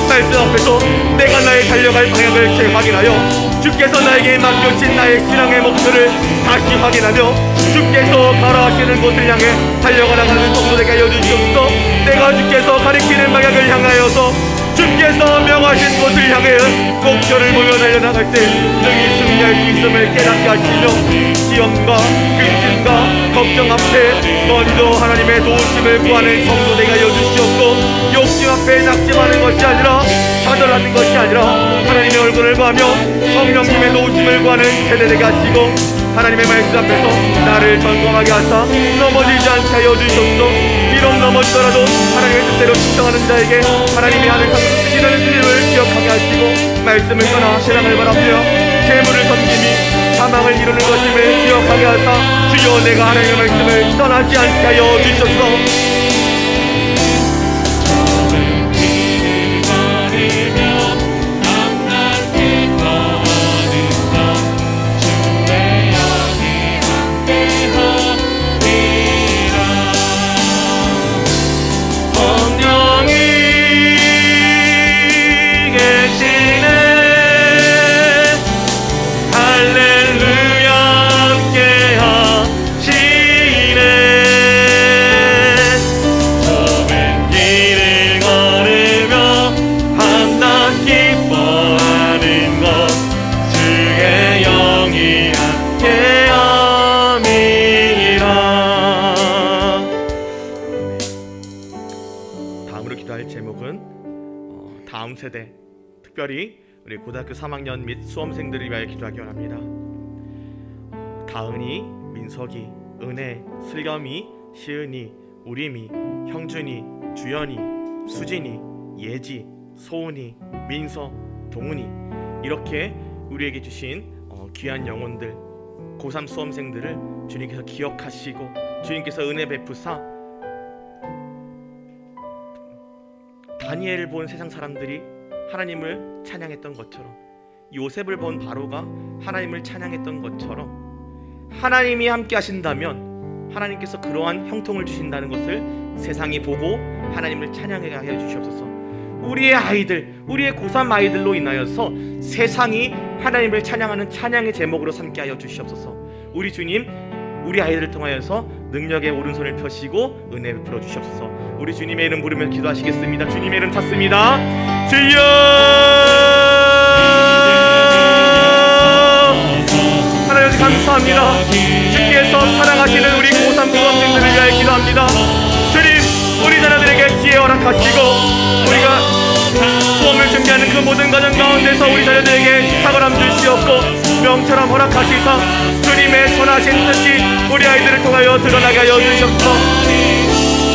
말씀 앞에서 내가 나의 달려갈 방향을 재확인하여 주께서 나에게 맡겨진 나의 신앙의 목표를 다시 확인하며 주께서 가라 하시는 곳을 향해 달려가 나가는 성도 되게 하여 주시옵소서. 내가 주께서 가리키는 방향을 향하여서 주께서 명하신 곳을 향해 목표를 보며 달려나갈 때 능히 승리할 수 있음을 깨닫게 하시며 시험과 근심과 걱정 앞에 먼저 하나님의 도우심을 구하는 성도 되게 하여 주시옵고 욕심 앞에 낙심하는 것이 아니라 좌절하는 것이 아니라 하나님의 얼굴을 보며 성령님의 도우심을 구하는 세대 되게 하시고 하나님의 말씀 앞에서 나를 전공하게 하사 넘어지지 않게 하여 주시옵소서. 비록 넘어지더라도 하나님의 뜻대로 충성하는 자에게 하나님이 하늘 상급하시는 주님을 기억하게 하시고 말씀을 떠나 세상을 바라보며 재물을 섬김이 사망을 이루는 것임을 기억하게 하사 주여 내가 하나님의 말씀을 떠나지 않게 하여 주시옵소서. 다음 세대, 특별히 우리 고등학교 3학년 및 수험생들을 위하여 기도하기 원합니다. 다은이, 민석이, 은혜, 슬겸이, 시은이, 우림이, 형준이, 주연이, 수진이, 예지, 소은이, 민서, 동훈이 이렇게 우리에게 주신 귀한 영혼들 고3 수험생들을 주님께서 기억하시고 주님께서 은혜 베푸사 다니엘을 본 세상 사람들이 하나님을 찬양했던 것처럼 요셉을 본 바로가 하나님을 찬양했던 것처럼 하나님이 함께 하신다면 하나님께서 그러한 형통을 주신다는 것을 세상이 보고 하나님을 찬양하게 하여 주시옵소서. 우리의 아이들, 우리의 고3 아이들로 인하여서 세상이 하나님을 찬양하는 찬양의 제목으로 삼게 하여 주시옵소서. 우리 주님, 우리 아이들을 통하여서 능력의 오른손을 펴시고 은혜 베풀어 주시옵소서. 우리 주님의 이름 부르며 기도하시겠습니다. 주님의 이름 찾습니다. 주여 하나님 감사합니다. 주께서 사랑하시는 우리 고3 수험생들을 위하여 기도합니다. 주님, 우리 자녀들에게 지혜 허락하시고 우리가 수험을 준비하는 그 모든 과정 가운데서 우리 자녀들에게 탁월함 주시옵고 명철함 허락하시사 주님의 선하신 뜻이 우리 아이들을 통하여 드러나게 하여 주시옵소서.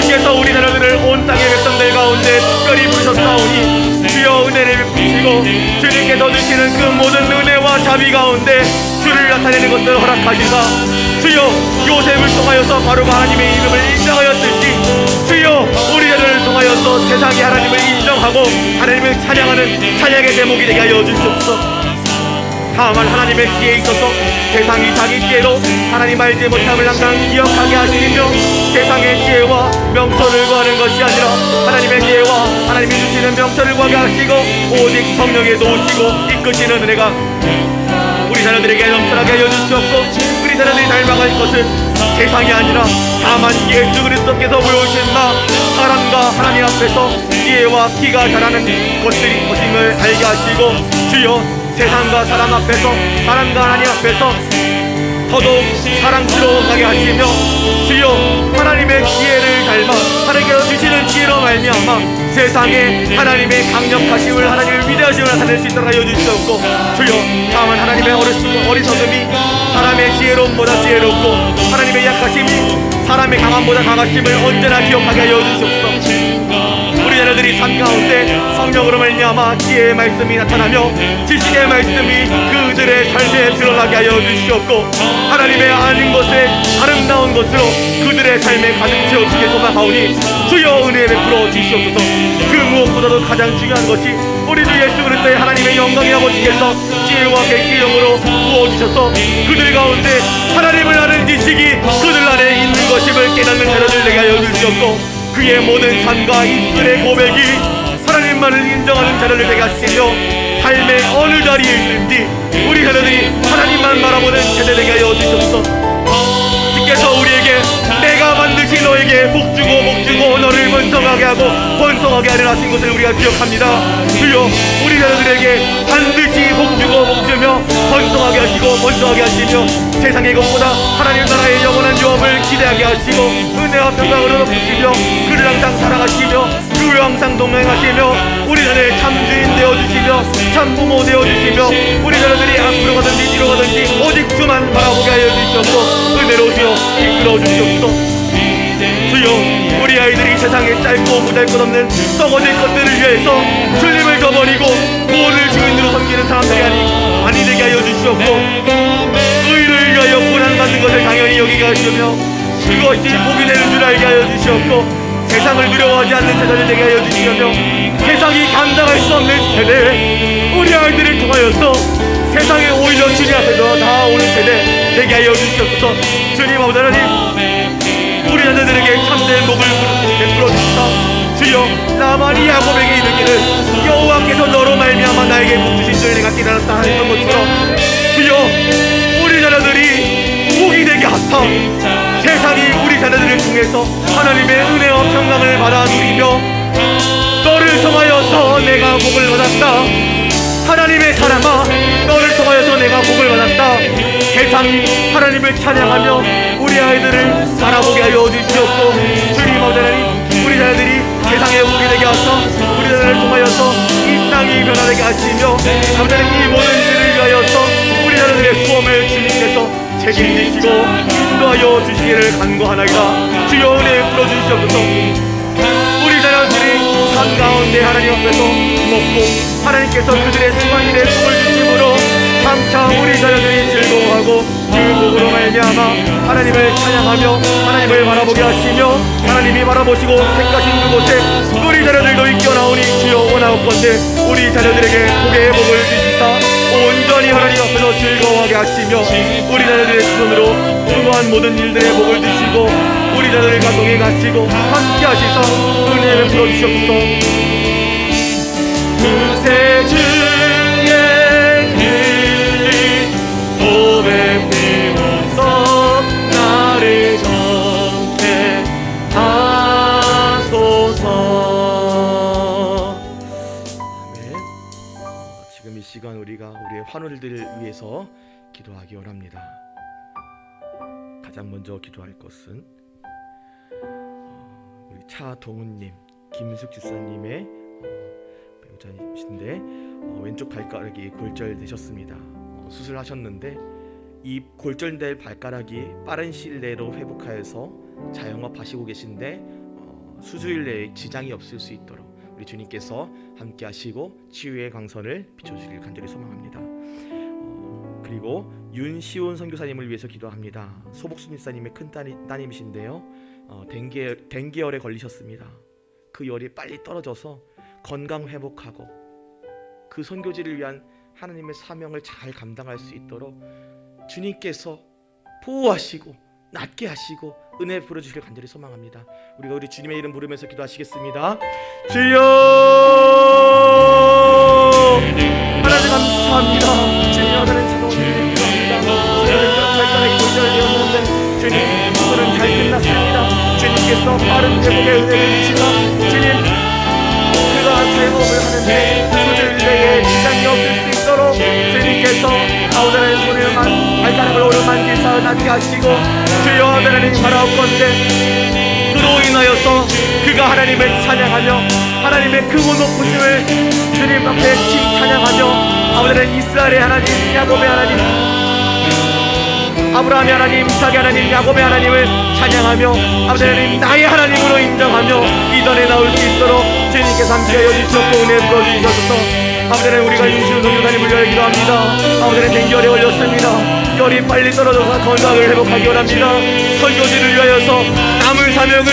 주께서 우리 자녀들을 온 땅의 백성들 가운데 특별히 부르셨사오니 주여 은혜를 베푸시고 주님께서 주시는 그 모든 은혜와 자비 가운데 주를 나타내는 것을 허락하시사 주여 요셉을 통하여서 바로가 하나님의 이름을 인정하였듯이 주여 우리 자녀를 통하여서 세상이 하나님을 인정하고 하나님을 찬양하는 찬양의 제목이 되게 하여 주시옵소서. 다만 하나님의 지혜에 있어서 세상이 자기 지혜로 하나님 알지 못함을 항상 기억하게 하시며 세상의 지혜와 명철을 구하는 것이 아니라 하나님의 지혜와 하나님이 주시는 명철을 구하게 하시고 오직 성령에 도우시고 이끄시는 은혜가 우리 자녀들에게 넘쳐나게 하여 주시옵고 우리 자녀들이 닮아갈 것은 세상이 아니라 다만 예수 그리스도께서 보여주신 나 사랑과 하나님 앞에서 지혜와 키가 자라는 것들이 것임을 알게 하시고 주여 세상과 사람 앞에서 사람과 하나님 앞에서 더더욱 사랑스러워하게 하시며 주여 하나님의 지혜를 닮아 하나님께서 주시는 지혜로 말미암아 세상에 하나님의 강력하심을 하나님의 위대하심을 나타낼 수 있도록 하여 주시옵고 주여 다만 하나님의 어리석음이 사람의 지혜로움보다 지혜롭고 하나님의 약하심이 사람의 강함보다 강하심을 언제나 기억하게 하여 주시옵소서. 우리 자녀들이 삶 가운데 성령으로 말미암아 지혜의 말씀이 나타나며 지식의 말씀이 그들의 삶에 드러나게 하여 주시옵고 하나님의 아는 것에 아름다운 것으로 그들의 삶에 가득 채워주게 소망하오니 주여 은혜를 베풀어 주시옵소서. 그 무엇보다도 가장 중요한 것이 우리 주 예수 그리스도의 하나님의 영광의 아버지께서 지혜와 계시의 영으로 부어주셔서 그들 가운데 하나님을 아는 지식이 그들 안에 있는 것임을 깨닫는 자녀들 되게 하여 주시옵고 그의 모든 삶과 입술의 고백이 하나님만을 인정하는 자녀를 되게 하시며 삶의 어느 자리에 있든지 우리 자녀들이 하나님만 바라보는 세대 되게 하여 주시옵소서. 주께서 우리에게 내가 반드시 너에게 복주고 너를 번성하게 하고 번성하게 하려 하신 것을 우리가 기억합니다. 주여 우리 자녀들에게 반드시 복주며 번성하게 하시고 번성하게 하시며 세상의 것보다 하나님 나라의 영원한 유업을 기대하게 하시고 은혜와 평강으로 덮으시며 그를 항상 사랑하시며 그를 항상 동행하시며 우리 자녀의 참주인 되어주시며 참부모 되어주시며 우리 자녀들이 앞으로 가든지 뒤로 가든지 오직 주만 바라보게 하여 주시옵고 은혜로 주여 이끌어 주시옵소서. 주여 우리 아이들이 세상에 짧고 보잘것없는 썩어질 것들을 위해서 주님을 저버리고 무엇을 주인으로 섬기는 사람들이 아니 되게 하여 주시옵고 의를 위하여 고난받는 것을 당연히 여기게 하시며 그것이 복이 되는 줄 알게 하여 주시옵고 세상을 두려워하지 않는 세상을 되게 하여 주시며 세상이 감당할 수 없는 세대 우리 아이들을 통하여서 세상에 오히려 주님 앞에서 나아오는 세대 되게 하여 주시옵소서. 주님 아버지 하나님 우리 자녀들에게 참된 복을 베풀어 주시사 주여 나만이 야곱에게 이르기를 여호와께서 너로 말미암아 나에게 복 주신 줄 내가 깨달았다 하는 것처럼 주여 우리 자녀들이 복이 되게 하사 세상이 우리 자녀들을 통해서 하나님의 은혜와 평강을 받아 누리며 너를 통하여서 내가 복을 받았다 하나님의 사람아 너를 통하여서 내가 복을 받았다 세상이 하나님을 찬양하며 우리 아이들을 바라보게 하여 주시옵고 주님 아버지 하나님 우리 자녀들이 세상의 복이 되게 하셔 우리 자녀를 통하여서 이 땅이 변화되게 하시며 아버지 하나님 이 모든 일을 위하여서 우리 자녀들의 수험을 주님께서 책임지시고 인도하여 주시기를 간구하나이다. 주여 은혜 풀어 주시옵소서. 우리 자녀들이 삶 가운데 하나님 앞에서 먹고 하나님께서 그들의 수많이의 복을 주심으로 감차 우리 자녀들이 즐거워하고 그 복으로 말미암아 하나님을 찬양하며 하나님을 바라보게 하시며 하나님이 바라보시고 택하신 그곳에 우리 자녀들도 이끌어나오니 주여 원하옵건대 우리 자녀들에게 복의 복을 주시사 온전히 하나님 앞에서 즐거워하게 하시며 우리 자녀들의 손으로 수고한 모든 일들의 복을 주시고 우리 자녀들과 동행하시고 함께 하시사 은혜를 풀어주시옵소서. 그새 주의 길이 도배 피우서 나를 정케 하소서. 시간 우리가 우리의 환우들을 위해서 기도하기 원합니다. 가장 먼저 기도할 것은 우리 차동훈님, 김숙 집사님의 배우자이신데 왼쪽 발가락이 골절되셨습니다. 수술하셨는데 이 골절될 발가락이 빠른 시일 내로 회복하여서 자영업하시고 계신데 수주일 내에 지장이 없을 수 있도록 우리 주님께서 함께 하시고 치유의 광선을 비춰주길 간절히 소망합니다. 그리고 윤시온 선교사님을 위해서 기도합니다. 소복순 집사님의 큰 따님이신데요, 댕기열에 걸리셨습니다. 그 열이 빨리 떨어져서 건강 회복하고 그 선교지를 위한 하나님의 사명을 잘 감당할 수 있도록 주님께서 보호하시고 낫게 하시고 은혜 부어주시길 간절히 소망합니다. 우리가 우리 주님의 이름 부르면서 기도하시겠습니다. 주여 하나님 감사합니다. 주님 하나님 찬송을 기도합니다. 주님 발가락이 골절되었는데 주님 오늘은 잘 끝났습니다. 주님께서 빠른 회복의 은혜를 주시고 주님 그가 자영업을 하는데 수주일 내에 지장이 없을 수 있도록 주님께서 아우다라의 손을 발가락을 오르만기사 낫게 하시고 주여 하나님 바라옵건대 그로 인하여서 그가 하나님을 찬양하며 하나님의 크고 높으심을 주님 앞에 찬양하며 아우다라의 이스라엘의 하나님, 야곱의 하나님, 아브라함의 하나님, 이삭의 하나님, 야곱의 하나님을 찬양하며 아버지 나의 하나님으로 인정하며 이전에 나올 수 있도록 주님께서 함께하여 주시옵고 은혜 부어주셔서 아버지 우리가 윤시훈 선교사님을 위하여 기도합니다. 아버지 댕기열에 걸렸습니다. 열이 빨리 떨어져서 건강을 회복하기 원합니다. 선교지를 위하여서 남은 사명을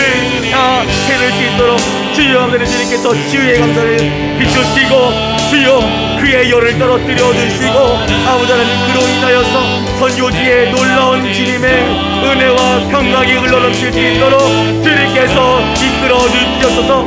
다 해낼 수 있도록 주여 아버지 주님께서 치유의 강산을 비추시고 주여 그의 열을 떨어뜨려 주시고 아버지 하나님 그로 인하여서 선교지에 놀라운 주님의 은혜와 평강이 흘러넘칠 수 있도록 주님께서 이끌어 주시옵소서.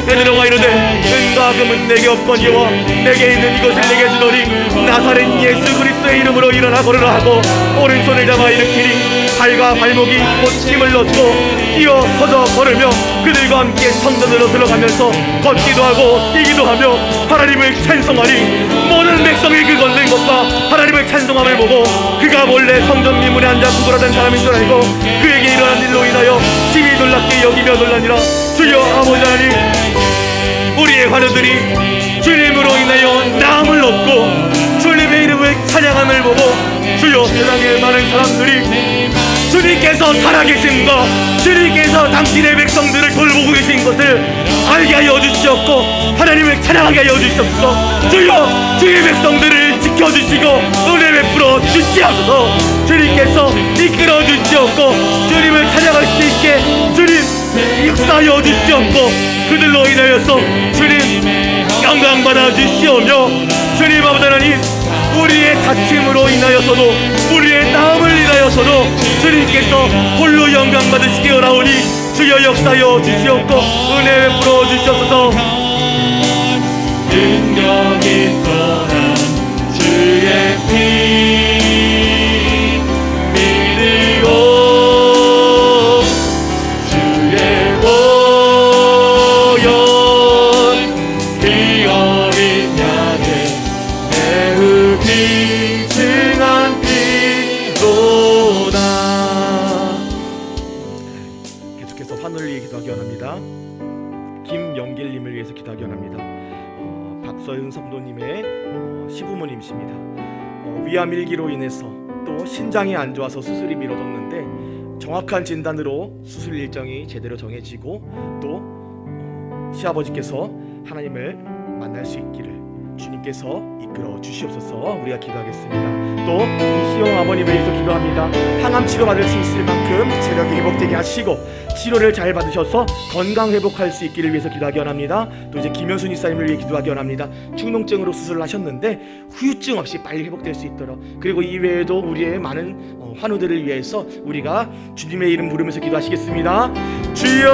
베드로가 이르되 은과 금은 내게 없거니와 내게 있는 이것을 내게 주노니 나사렛 예수 그리스도의 이름으로 일어나 걸으라 하고 오른손을 잡아 일으키니 발과 발목이 곧 힘을 얻고 뛰어 서서 걸으며 그들과 함께 성전으로 들어가면서 걷기도 하고 뛰기도 하며 하나님을 찬송하니 모든 백성이 그 걷는 것과 하나님을 찬송함을 보고 그가 몰래 성전 미문에 앉아 구걸하던 사람인 줄 알고 그에게 일어난 일로 인하여 심히 놀랍게 여기며 놀라니라. 주여 아버지 하나님 우리의 환우들이 주님으로 인하여 나음을 얻고 주님의 이름을 찬양함을 보고 주여 세상의 많은 사람들이 주님께서 살아계신가 주님께서 당신의 백성들을 돌보고 계신 것을 알게 하여 주시옵고 하나님을 찬양하게 하여 주시옵소서. 주여 주의 백성들을 지켜주시고 은혜 베풀어 주시옵소서. 주님께서 이끌어 주시옵고 주님을 찬양할 수 있게 주님 역사하여 주시옵고 그들로 인하여서 주님 영광받아 주시오며 주님 아버지 하나님 우리의 다침으로 인하여서도 우리의 나음을 인하여서도 주님께서 홀로 영광 받으시기 원하오니 주여 역사하여 주시옵고 은혜 베풀어 주시옵소서. 능력이 떠난 주의 피 믿으고 주의 보혈 피 어린 양의 매우 귀중한 피로다. 계속해서 환우를 위해 기도하기 원합니다. 김영길님을 위해서 기도하기 원합니다. 박서윤 성도님의 시부모님이십니다. 위암일기로 인해서 또 신장이 안 좋아서 수술이 미뤄졌는데 정확한 진단으로 수술 일정이 제대로 정해지고 또 시아버지께서 하나님을 만날 수 있기를 주님께서 이끌어 주시옵소서. 우리가 기도하겠습니다. 또 이시영 아버님을 위해서 기도합니다. 항암 치료 받을 수 있을 만큼 체력이 회복되게 하시고 치료를 잘 받으셔서 건강 회복할 수 있기를 위해서 기도하기 원합니다. 또 이제 김현순 이사님을 위해 기도하기 원합니다. 축농증으로 수술을 하셨는데 후유증 없이 빨리 회복될 수 있도록 그리고 이외에도 우리의 많은 환우들을 위해서 우리가 주님의 이름 부르면서 기도하시겠습니다. 주여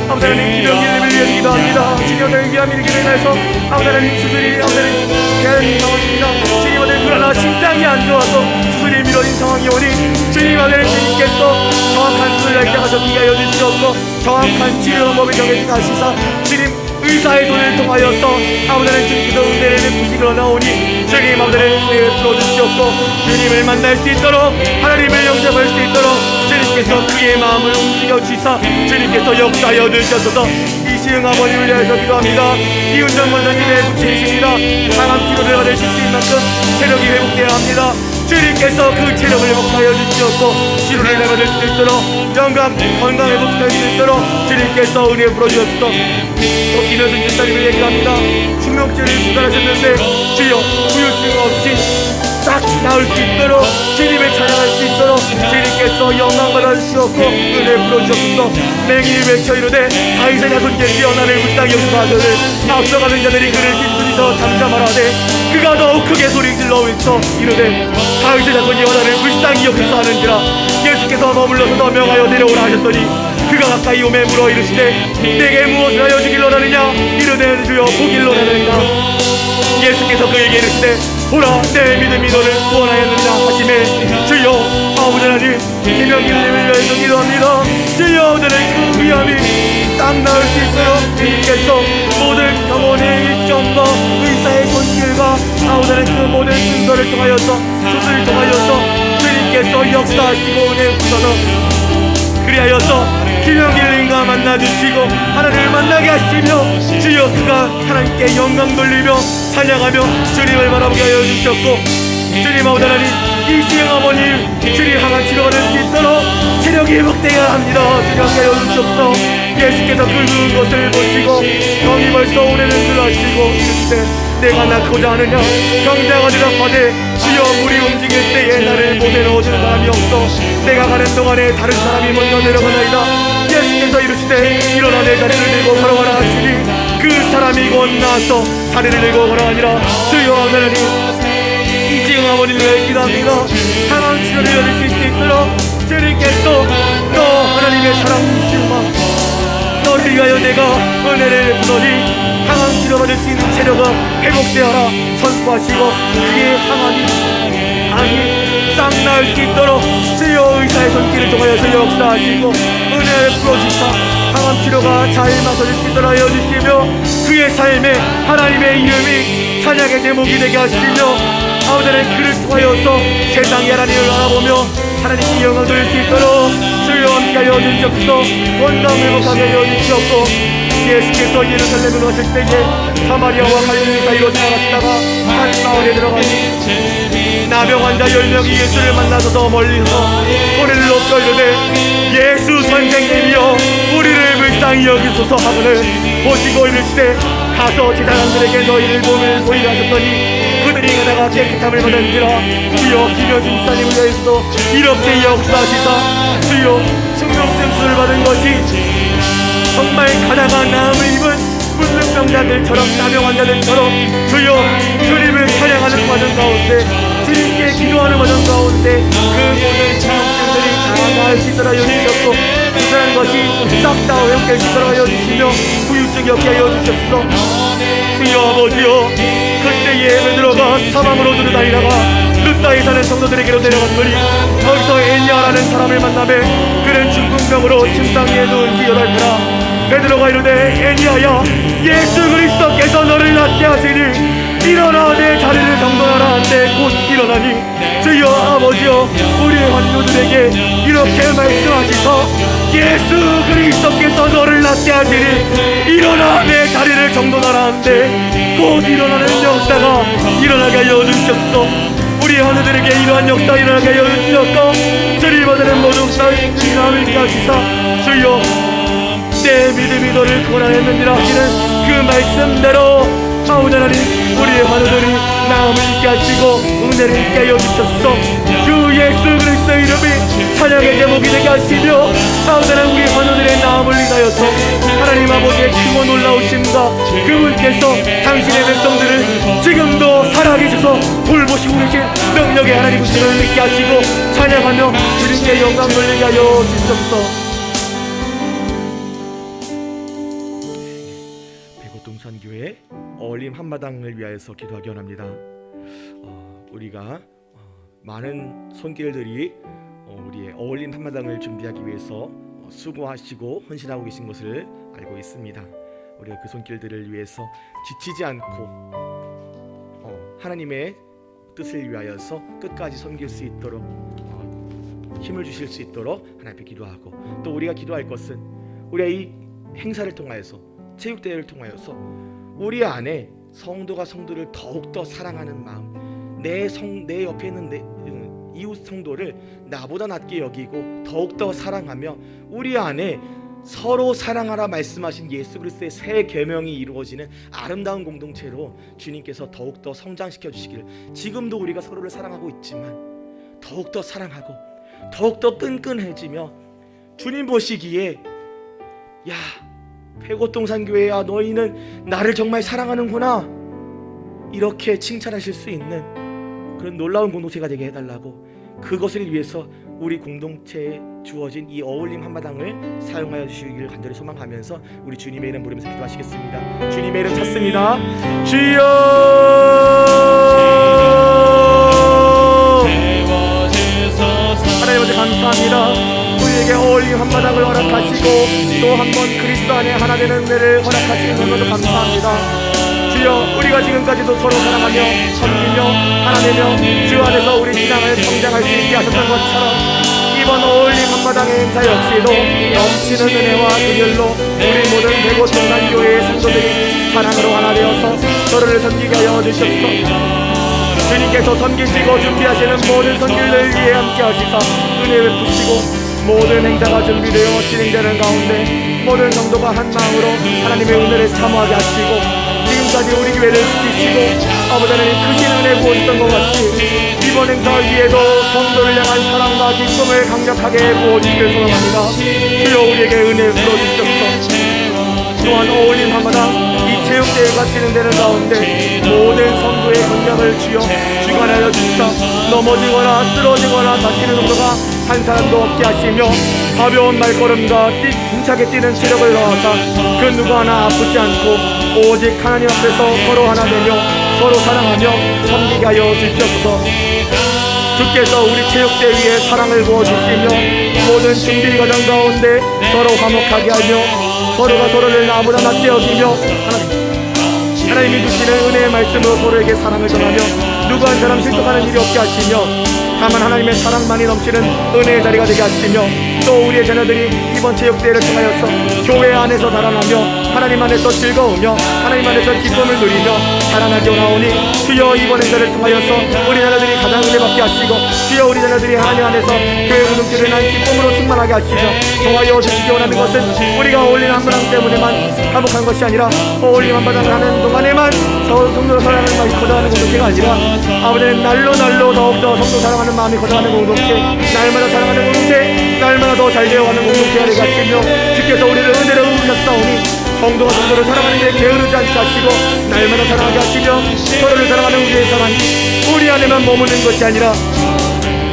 아버지 하나님 김영길님을 위해 기도합니다. 주님의 위암일기로 인해서 아버지 하나님 수술이 아버지 하나님 대한 상황입니다. 주님 아버지 그러나 심장이 안 좋아서 수술이 미뤄진 상황이 오니 주님 아버지 주님께서 정확한 수술을 하게 하셔 비하여 주시옵고 정확한 치료 방법을 정해주시사 주님 의사의 손을 통하여서 아버지는 주님께서 은혜를 부시러 나오니 주님 아버지를 은혜를 풀어주시옵고 주님을 만날 수 있도록 하나님을 영접할 수 있도록 주님께서 그의 마음을 움직여 주시사 주님께서 역사하여 주셔서 이시흥 아버님을 위하여서 기도합니다. 이은정 원장님의 부친이십니다. 강한 치료를 받으실 수 있는 만큼 체력이 회복되어야 합니다. 주님께서 그 체력을 회복하여 주시옵고 치료를 받을 수 있도록 영감 건강 회복할 수 있도록 주님께서 은혜 풀어주옵소서. 또 김효준 집사님을 얘기합니다. 중명죄를 수달하셨는데 주여 후유증 없이 싹 나을 수 있도록 주님을 찬양할 수 있도록 주님께서 영광 받아주시옵고 은혜 풀어주옵소서. 맹인이 외쳐 이르되 다윗의 자손 계시여 나를 불쌍히 여기사들을 앞서가는 자들이 그를 뒷부리서 잠잠하라되 그가 더욱 크게 소리 질러 외쳐 이르되 다윗의 자손이여 나를 불쌍히 여기사 하는지라. 예수께서 머물러서 명하여 데려오라 하셨더니 그가 가까이 오매 물어 이르시되 내게 무엇을 하여 주길러라느냐. 이르되 주여 보길로 하느니라. 예수께서 그에게 이르시되 보라 내 믿음이 너를 구원하였느냐 하시매 주여 아버지 하나님 김영길님을 위하여서 기도합니다. 주여 오늘은 그 위암이 딱 나을 수 있도록 주님께서 모든 병원의 일정과 의사의 손길과 아버지는 그 모든 순서를 통하여서 수술을 통하여서 주님께서 역사하시고 은혜 주셔서 그리하여서 김영길님과 만나주시고 하나님을 만나게 하시며 주여 그가 하나님께 영광 돌리며 찬양하며 주님을 바라보게 하여 주셨고 주님 아버지 하나님 이시영 아버님 주님 향한 치료가 될 수 있도록 체력이 회복되어야 합니다. 주님 함께 하여 주셨소. 예수께서 그 것을 보시고 병이 벌써 오래는 줄 아시고 이르시되 내가 낳고자 하느냐 병자가 대답하되 주여 물이 움직일 때에 나를 못에 넣어주는 사람이 없어 내가 가는 동안에 다른 사람이 먼저 내려가나이다. 예수께서 이르시되 일어나 내 다리를 들고 걸어가라 하시니 그 사람이 곧 나서 다리를 들고 걸어가니라. 주여 하나님 이지영 아버님을 기도합니다. 상황 치료를 얻을 수 있도록 주님께서 또 하나님의 사랑이시마 너를 위하여 내가 은혜를 베푸노니 항암 치료받을 수 있는 체력을 회복되어라 선포하시고 그의 항암이 싹 나을 수 있도록 주여 의사의 손길을 통하여서 역사하시고 은혜를 풀어주사 항암 치료가 잘 맞아질 수 있도록 하여 주시며 그의 삶에 하나님의 이름이 찬양의 제목이 되게 하시며 아버지는 그를 통하여서 세상의 하나님을 알아보며 하나님께 영광 돌릴 수 있도록 주여 함께하여 주시옵소서. 건강 회복하게 하여 주시옵고 예수께서 예루살렘으로 오실 때에 사마리아와 갈릴리 사이로 지나가시다가 한 마을에 들어가니 나병 환자 10명이 예수를 만나서서 멀리서 소리를 높여 이르되 예수 선생님이여 우리를 불쌍히 여기소서 하거늘 보시고 이르시되 가서 제사장들에게 너희를 몸을 보이라 하셨더니 그들이 가다가 깨끗함을 받은지라. 주여 김효준 집사님을 위해서 이렇게 역사하시사 주여 충동증수를 받은 것이 정말 가다가 나음을 입은 문득병자들처럼 나병 환자들처럼 주여 주님을 찬양하는 과정 가운데 주님께 기도하는 과정 가운데 그 모든 충동증들이 다 나을 수 있도록 하여 주셨고 그러한 것이 싹 다 회복될 수 있도록 하여 주시며 후유증이 없게 하여 주셨소. 주여 아버지여 그때에 베드로가 사방으로 두루다니다가 룻다에 사는 성도들에게로 데려갔더니 거기서 엘리야라는 사람을 만나매 그는 중풍병으로 침상 위에 누운 지 8배라. 베드로가 이르되 엘리야야 예수 그리스도께서 너를 낫게 하시니 일어나 내 자리를 정돈하라 한데 곧 일어나니 주여 아버지여 우리의 환우들에게 이렇게 말씀하시서 예수 그리스도께서 너를 낫게 하시니 일어나 내 자리를 정돈하라 한데 곧 일어나는 역사가 일어나게 하여 주셨소. 우리 하늘들에게 이러한 역사 일어나게 하여 주셨고 주님 받는 모든 사람들이 남을 가시사 주여 내 믿음이 너를 구원하였느니라 하시는 그 말씀대로 아버지 하나님 우리의 환우들이 마음을 있게 하시고 은혜를 있게 하여 주셨소. 주 예수 그리스도의 이름이 찬양의 제목이 되게 하시며 아버지 하나님 우리 환우들의 마음을 인하여서 하나님 아버지의 크고 놀라우심과 그분께서 당신의 백성들을 지금도 살아계셔서 돌보시고 계신 능력의 하나님 우신을 믿게 하시고 찬양하며 주님께 영광 돌리게 하여 주옵소서. 백오동산교회 어울림 한마당을 위하여서 기도하기 원합니다. 우리가 많은 손길들이 우리의 어울림 한마당을 준비하기 위해서 수고하시고 헌신하고 계신 것을 알고 있습니다. 우리가 그 손길들을 위해서 지치지 않고 하나님의 뜻을 위하여서 끝까지 섬길 수 있도록 힘을 주실 수 있도록 하나님께 기도하고, 또 우리가 기도할 것은 우리의 이 행사를 통하여서, 체육대회를 통하여서 우리 안에 성도가 성도를 더욱더 사랑하는 마음, 내 옆에 있는 이웃 성도를 나보다 낮게 여기고 더욱더 사랑하며 우리 안에 서로 사랑하라 말씀하신 예수 그리스도의 새 계명이 이루어지는 아름다운 공동체로 주님께서 더욱더 성장시켜 주시기를, 지금도 우리가 서로를 사랑하고 있지만 더욱더 사랑하고 더욱더 끈끈해지며 주님 보시기에 야, 백오동산교회야, 너희는 나를 정말 사랑하는구나, 이렇게 칭찬하실 수 있는 그런 놀라운 공동체가 되게 해달라고, 그것을 위해서 우리 공동체에 주어진 이 어울림 한마당을 사용하여 주시기를 간절히 소망하면서 우리 주님의 이름 부르면서 기도하시겠습니다. 주님의 이름 찾습니다. 주여, 하나님 아버지 감사합니다. 우리에게 어울림 한마당을 허락하시고 또 한 번 그리스도 안에 하나 되는 은혜를 허락하시는 것도 감사합니다. 주여, 우리가 지금까지도 서로 사랑하며 섬기며 하나 되며 주 안에서 우리 신앙을 성장할 수 있게 하셨던 것처럼 이번 어울림 한마당의 행사 역시도 넘치는 은혜와 긍휼로 우리 모든 백오동산교회의 성도들이 사랑으로 하나 되어서 서로를 섬기게 하여 주시옵소서. 주님께서 섬기시고 준비하시는 모든 선길을 위해 함께 하시사 은혜 베푸시고, 모든 행사가 준비되어 진행되는 가운데 모든 성도가 한 마음으로 하나님의 은혜를 사모하게 하시고, 지금까지 우리 교회를 지키시고 아버지 하나님 크신 은혜 부어주셨던 것 같이 이번 행사 위에도 성도를 향한 사랑과 기쁨을 강력하게 부어주시길 소망합니다. 주여, 우리에게 은혜 부어주시옵소서. 또한 어울림 한마당 이 체육대회가 진행되는 가운데 모든 성도의 건강을 주여 주관하여 주시사 넘어지거나 쓰러지거나 다치는 성도가 한 사람도 없게 하시며 가벼운 말걸음과 힘차게 뛰는 체력을 더하사 그 누구 하나 아프지 않고 오직 하나님 앞에서 서로 하나 되며 서로 사랑하며 섬기게 하여 주시옵소서. 주께서 우리 체육대회에 사랑을 부어주시며 모든 준비 과정 가운데 서로 화목하게 하며 서로가 서로를 나보다 낮게 여기며 하나님이 주시는 은혜의 말씀으로 서로에게 사랑을 전하며 누구 한 사람 실족하는 일이 없게 하시며 다만 하나님의 사랑만이 넘치는 은혜의 자리가 되게 하시며, 또 우리의 자녀들이 이번 체육대회를 통하여서 교회 안에서 자라나며 하나님 안에서 즐거우며 하나님 안에서 기쁨을 누리며 자라나게 오나오니 주여, 이번 행사를 통하여서 우리 자녀들이 가장 은혜받게 하시고 주여, 우리 자녀들이 하나님 안에서 교회 공동체를 난 기쁨으로 충만하게 하시며 도와여 주시기 원하는 것은 우리가 어울림 한마당 때문에만 화목한 것이 아니라 어울림 한마당을 하는 동안에만 성도를 사랑하는 마음이 커져가는 공동체가 아니라 아버지는 날로 더욱더 성도 사랑하는 마음이 커져가는 공동체, 날마다 사랑하는 공동체, 날마다 더 잘 되어가는 공동체가 되게 하시며 주께서 우리를 은혜로 부으셨사오니 성도가 성도를 사랑하는 데 게으르지 않게 하시고 날마다 사랑하게 하시며 서로를 사랑하는 우리의 사랑, 우리 안에만 머무는 것이 아니라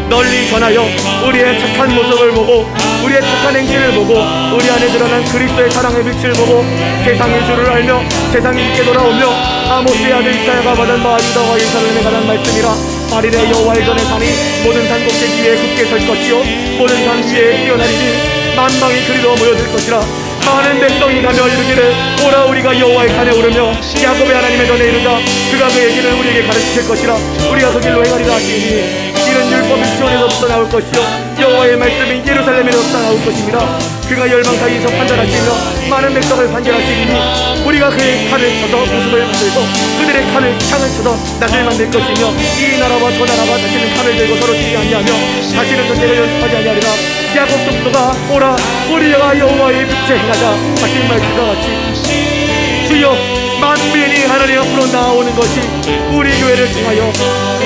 널리 전하여 우리의 착한 모습을 보고 우리의 착한 행실을 보고 우리 안에 드러난 그리스도의 사랑의 빛을 보고 세상의 주를 알며 세상이 있게 돌아오며 아모스의 아들 이사야가 받은 바 유다와 예루살렘에 관한 말씀이라. 아리레 여호와의 전에 산이 모든 산 꼭대기 위에 굳게 설 것이요 모든 산 위에 뛰어나리니 만방이 그리로 모여들 것이라. 많은 백성이 가며 이르기를 오라, 우리가 여호와의 산에 오르며 야곱의 하나님의 전에 이르자 그가 그의 길을 우리에게 가르치실 것이라. 우리가 그 길로 행하리라 하시니 이는 율법이 시온에서부터 나올 것이요 여호와의 말씀이 예루살렘에서부터 나올 것입니다. 그가 열방 사이에서 판단하시며 많은 백성을 판결하시니 우리가 그의 칼을 쳐서 우습을 만들고 그들의 칼을 창을 쳐서 낫을 만들 것이며 이 나라와 저 나라가 다시는 칼을 들고 서로 치지 아니하며 다시는 전쟁을 연습하지 아니하리라. 야곱 족속아 오라, 우리가 여호와의 빛에 행하자 하신 말씀과 같이 주여, 만민이 하나님 앞으로 나오는 것이 우리 교회를 통하여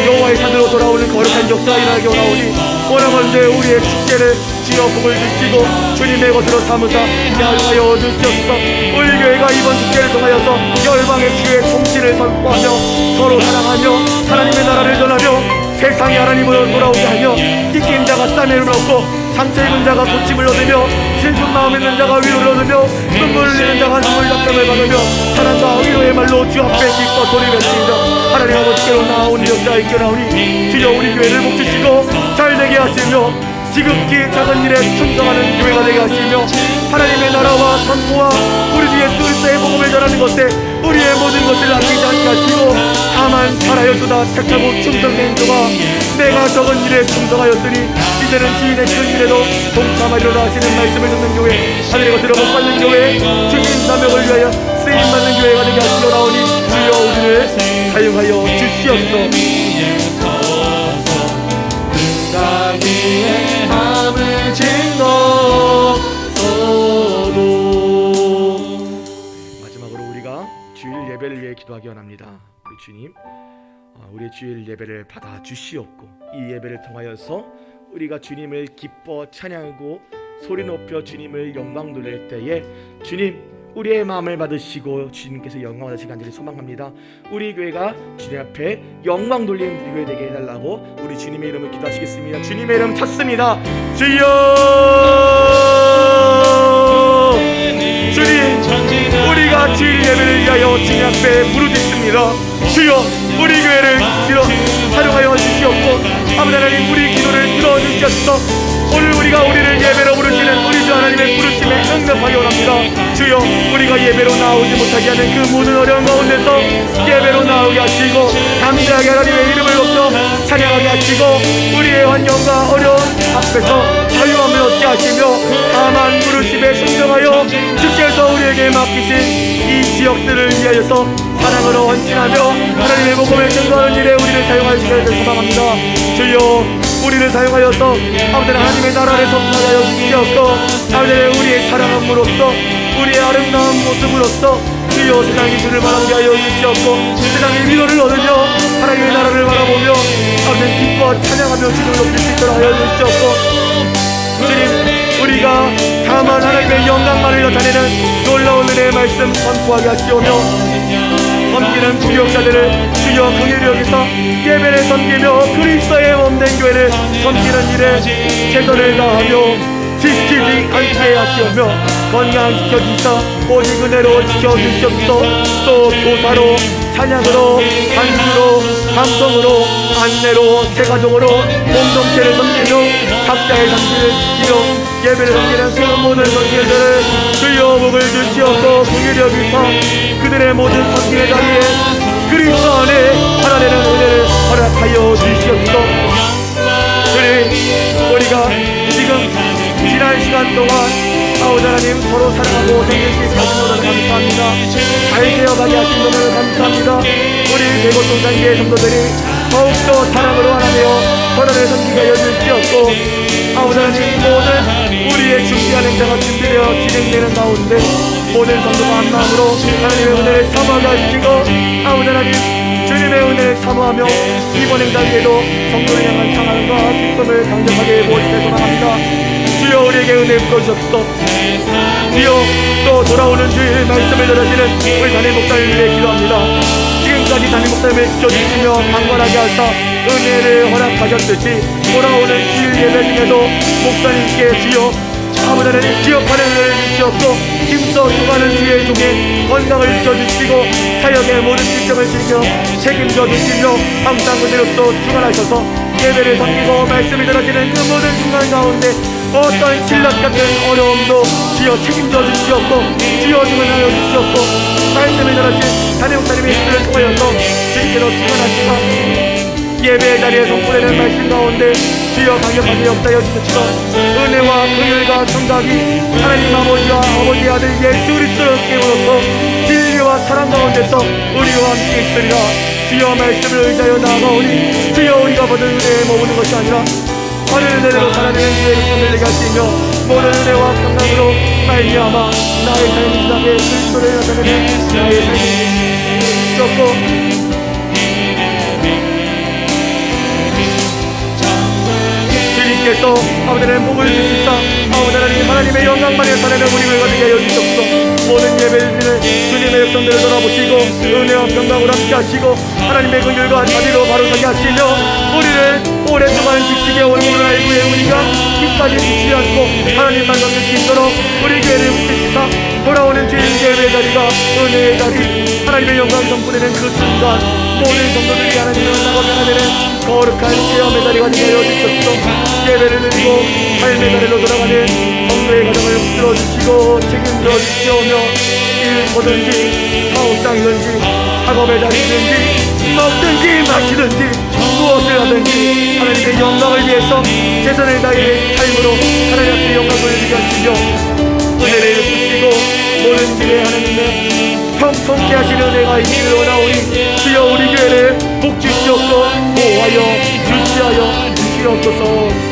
여호와의 산으로 돌아오는 거룩한 역사가 일어나게 오나오니 원하건대 우리의 축제를 주여 복을 주시고 주님의 것으로 삼으사 야하여 주시옵소서. 우리 교회가 이번 축제를 통하여서 열방의 주의 통치를 선포하며 서로 사랑하며 하나님의 나라를 전하며 세상이 하나님으로 돌아오게 하며 찢긴 자가 싸매를 얻고 상처 입은 자가 고침을 얻으며 슬픈 마음 있는 자가 위로를 얻으며 눈물을 흘리는 자가 눈물 닦음을 받으며 사랑과 위로의 말로 주 앞에 기뻐 소리 뱉습니다. 하나님 아버지께로 나온 역사가 있게 나오니 주여, 우리 교회를 복주시고 잘되게 하시며 지극히 작은 일에 충성하는 교회가 되게 하시며 하나님의 나라와 선포와 우리 뒤에 그리스도의 복음을 살아가는 것에 우리의 모든 것을 아끼지 않게 하시고 다만 살아였도다 착하고 충성된 자가 내가 적은 일에 충성하였으니 이제는 주인의 큰 일에도 동참하리로다 하시는 말씀을 듣는 교회, 하늘의 것으로 복받는 교회, 주님 사명을 위하여 쓰임받는 교회가 되게 하시려나오니 주여 우리를 사용하여 주시옵소서. 마음을 짓고 마지막으로 우리가 주일 예배를 위해 기도하기 원합니다. 우리 주님, 우리의 주일 예배를 받아 주시옵고 이 예배를 통하여서 우리가 주님을 기뻐 찬양하고 소리 높여 주님을 영광 돌릴 때에 주님 우리의 마음을 받으시고 주님께서 영광 받으시기 간절히 소망합니다. 우리 교회가 주님 앞에 영광 돌리는 교회 되게 해달라고 우리 주님의 이름을 기도하시겠습니다. 주님의 이름 찾습니다. 주여, 주님 우리가 주일 예배를 위하여 주님 앞에 부르짖습니다. 주여 우리 교회를 사용하여 주시옵고 아버지 하나님 우리 기도를 들어주시옵소서. 오늘 우리가 우리를 예배로 부르시는 우리 주 하나님의 부르심에 응답하기 원합니다. 주여 우리가 예배로 나오지 못하게 하는 그 모든 어려운 가운데서 예배로 나오게 하시고 담대하게 하나님의 이름을 높여 찬양하게 하시고 우리의 환경과 어려운 앞에서 자유함을 얻게 하시며 다만 부르심에 순종하여 주께서 우리에게 맡기신 이 지역들을 위하여서 사랑으로 헌신하며 하나님의 복음을 증거하는 일에 우리를 사용하여 주시기를 소망합니다. 주여 우리를 사용하여서 아버지 하나님의 나라를 선포하여 주시옵고 아버지 우리의 사랑함으로써 우리의 아름다운 모습으로써 주여 세상이 주를 바라보게 하여 주시옵고 세상의 위로를 얻으며 하나님의 나라를 바라보며 아버지 기뻐 찬양하며 주를 높일 수 있도록 하여 주시옵고 주님 우리가 다만 하나님의 영광만을 나타내는 놀라운 은혜의 말씀 선포하게 하시오며 섬기는 구역자들을 주여 긍휼히 여기서 예배를 섬기며 그리스도의 몸된 교회를 섬기는 일에 최선을 다하며 지치지 않게 하시오며 건강 지켜주시사 오직 은혜로 지켜주시옵소서. 또 교사로 찬양으로 반주로 감성으로 안내로 세가족으로 공동체를 섬기며 각자의 상식을 지키며 예배를 섬기는 그 모든 성도들을 주여 복을 주시옵고 긍휼히 여기사 그들의 모든 섬김의 자리에 그리스도 안에 하나되는 은혜를 허락하여 주시옵소서. 주님 우리가 지금 지난 시간 동안 아버지 하나님 서로 사랑하고 생명씩 가진 것을 감사합니다. 잘 되어가게 하신 것을 감사합니다. 우리 대고통장기의 성도들이 더욱더 사랑으로 하나되어 선언을 섬기게 하여 주시옵고 아버지 하나님 모든 우리의 준비한 행사가 준비되어 진행되는 가운데 모든 성도가 한 마음으로 하나님의 은혜를 사모하게 하시고 아버지 하나님 주님의 은혜를 사모하며 이번 행사 위에도 성도를 향한 사랑과 기쁨을 강력하게 모시게 소망합니다. 주여 우리에게 은혜 부어주옵소서. 주여 또 돌아오는 주일 말씀을 들으시는 우리 담임 목사를 위해 기도합니다. 지금까지 담임 목사님을 지켜주시며 강건하게 하사 은혜를 허락하셨듯이 돌아오는 주일 예배 중에도 목사님께 주여 아버지 하나님 기억하는 은혜를 주시옵고 힘써 수고하는 주의 종에 건강을 지켜주시고 사역의 모든 일정을 지켜 책임져 주시며 항상 그대로서 주관하셔서 예배를 섬기고 말씀을 전하시는 그 모든 순간 가운데 어떤 신랑 같은 어려움도 주여 책임져 주시옵고 주여 주관하여 주시옵고 말씀을 전하신 담임 목사님의 뜻을 통하여서 주님께로 주관하시사 예배의 자리에 선포되는 말씀 가운데 주여 강력하게 역사하여 주시옵소서. 은혜와 긍휼과 청각이 하나님 아버지와 아버지의 아들 예수 그리스도로 깨우쳐서 진리와 사랑 가운데서 우리와 함께 있으리라. 주여 말씀을 의지하여 나아가오니 주여 우리가 받은 은혜에 머무는 것이 아니라 하늘 은혜로 살아내는 주의 것을 내게 할 수 있며 모든 은혜와 평강으로 말미암아 나의 삶이 지나게 그리스도를 나타내는 나의 삶이 주옵고 주님께서 아버지 하나님 복을 주시사 아버지 하나님 하나님의 영광만을 나타내는 우리를 가지게 하여 주옵소서. 모든 예배를 주님의 백성들을 돌아보시고 은혜와 평강으로 함께 하시고 하나님의 긍휼과 자비로 바로서게 하시며 우리를 오랫동안 지키게 얼굴을 알고 우리가 끝까지 지치지 않고 하나님만 섬길 수 있도록 우리 교회를 붙이시사 돌아오는 주일 예배의 자리가 은혜의 자리 하나님 하나님의 영광 선포되는 그 순간 모든 성도들이 하나님을 만나고 변화되는 거룩한 체험의 자리가 되어 주셨소. 예배를 드리고 삶의 자리로 돌아가는 성도의 가정을 붙들어주시고 책임져 주시오며 일터든지 사업장이든지 학업의 자리든지 먹든지 마시든지 무엇을 하든지 하나님의 영광을 위해서 최선을 다해 삶으로 하나님 앞에 영광을 드리게 하시며 은혜를 베푸시고 모든 길에 하나님의 평통케 하시는 은혜가 있기를 원하오니 주여 우리 교회를 복 주시옵고 보호하여 유지하여 주시옵소서.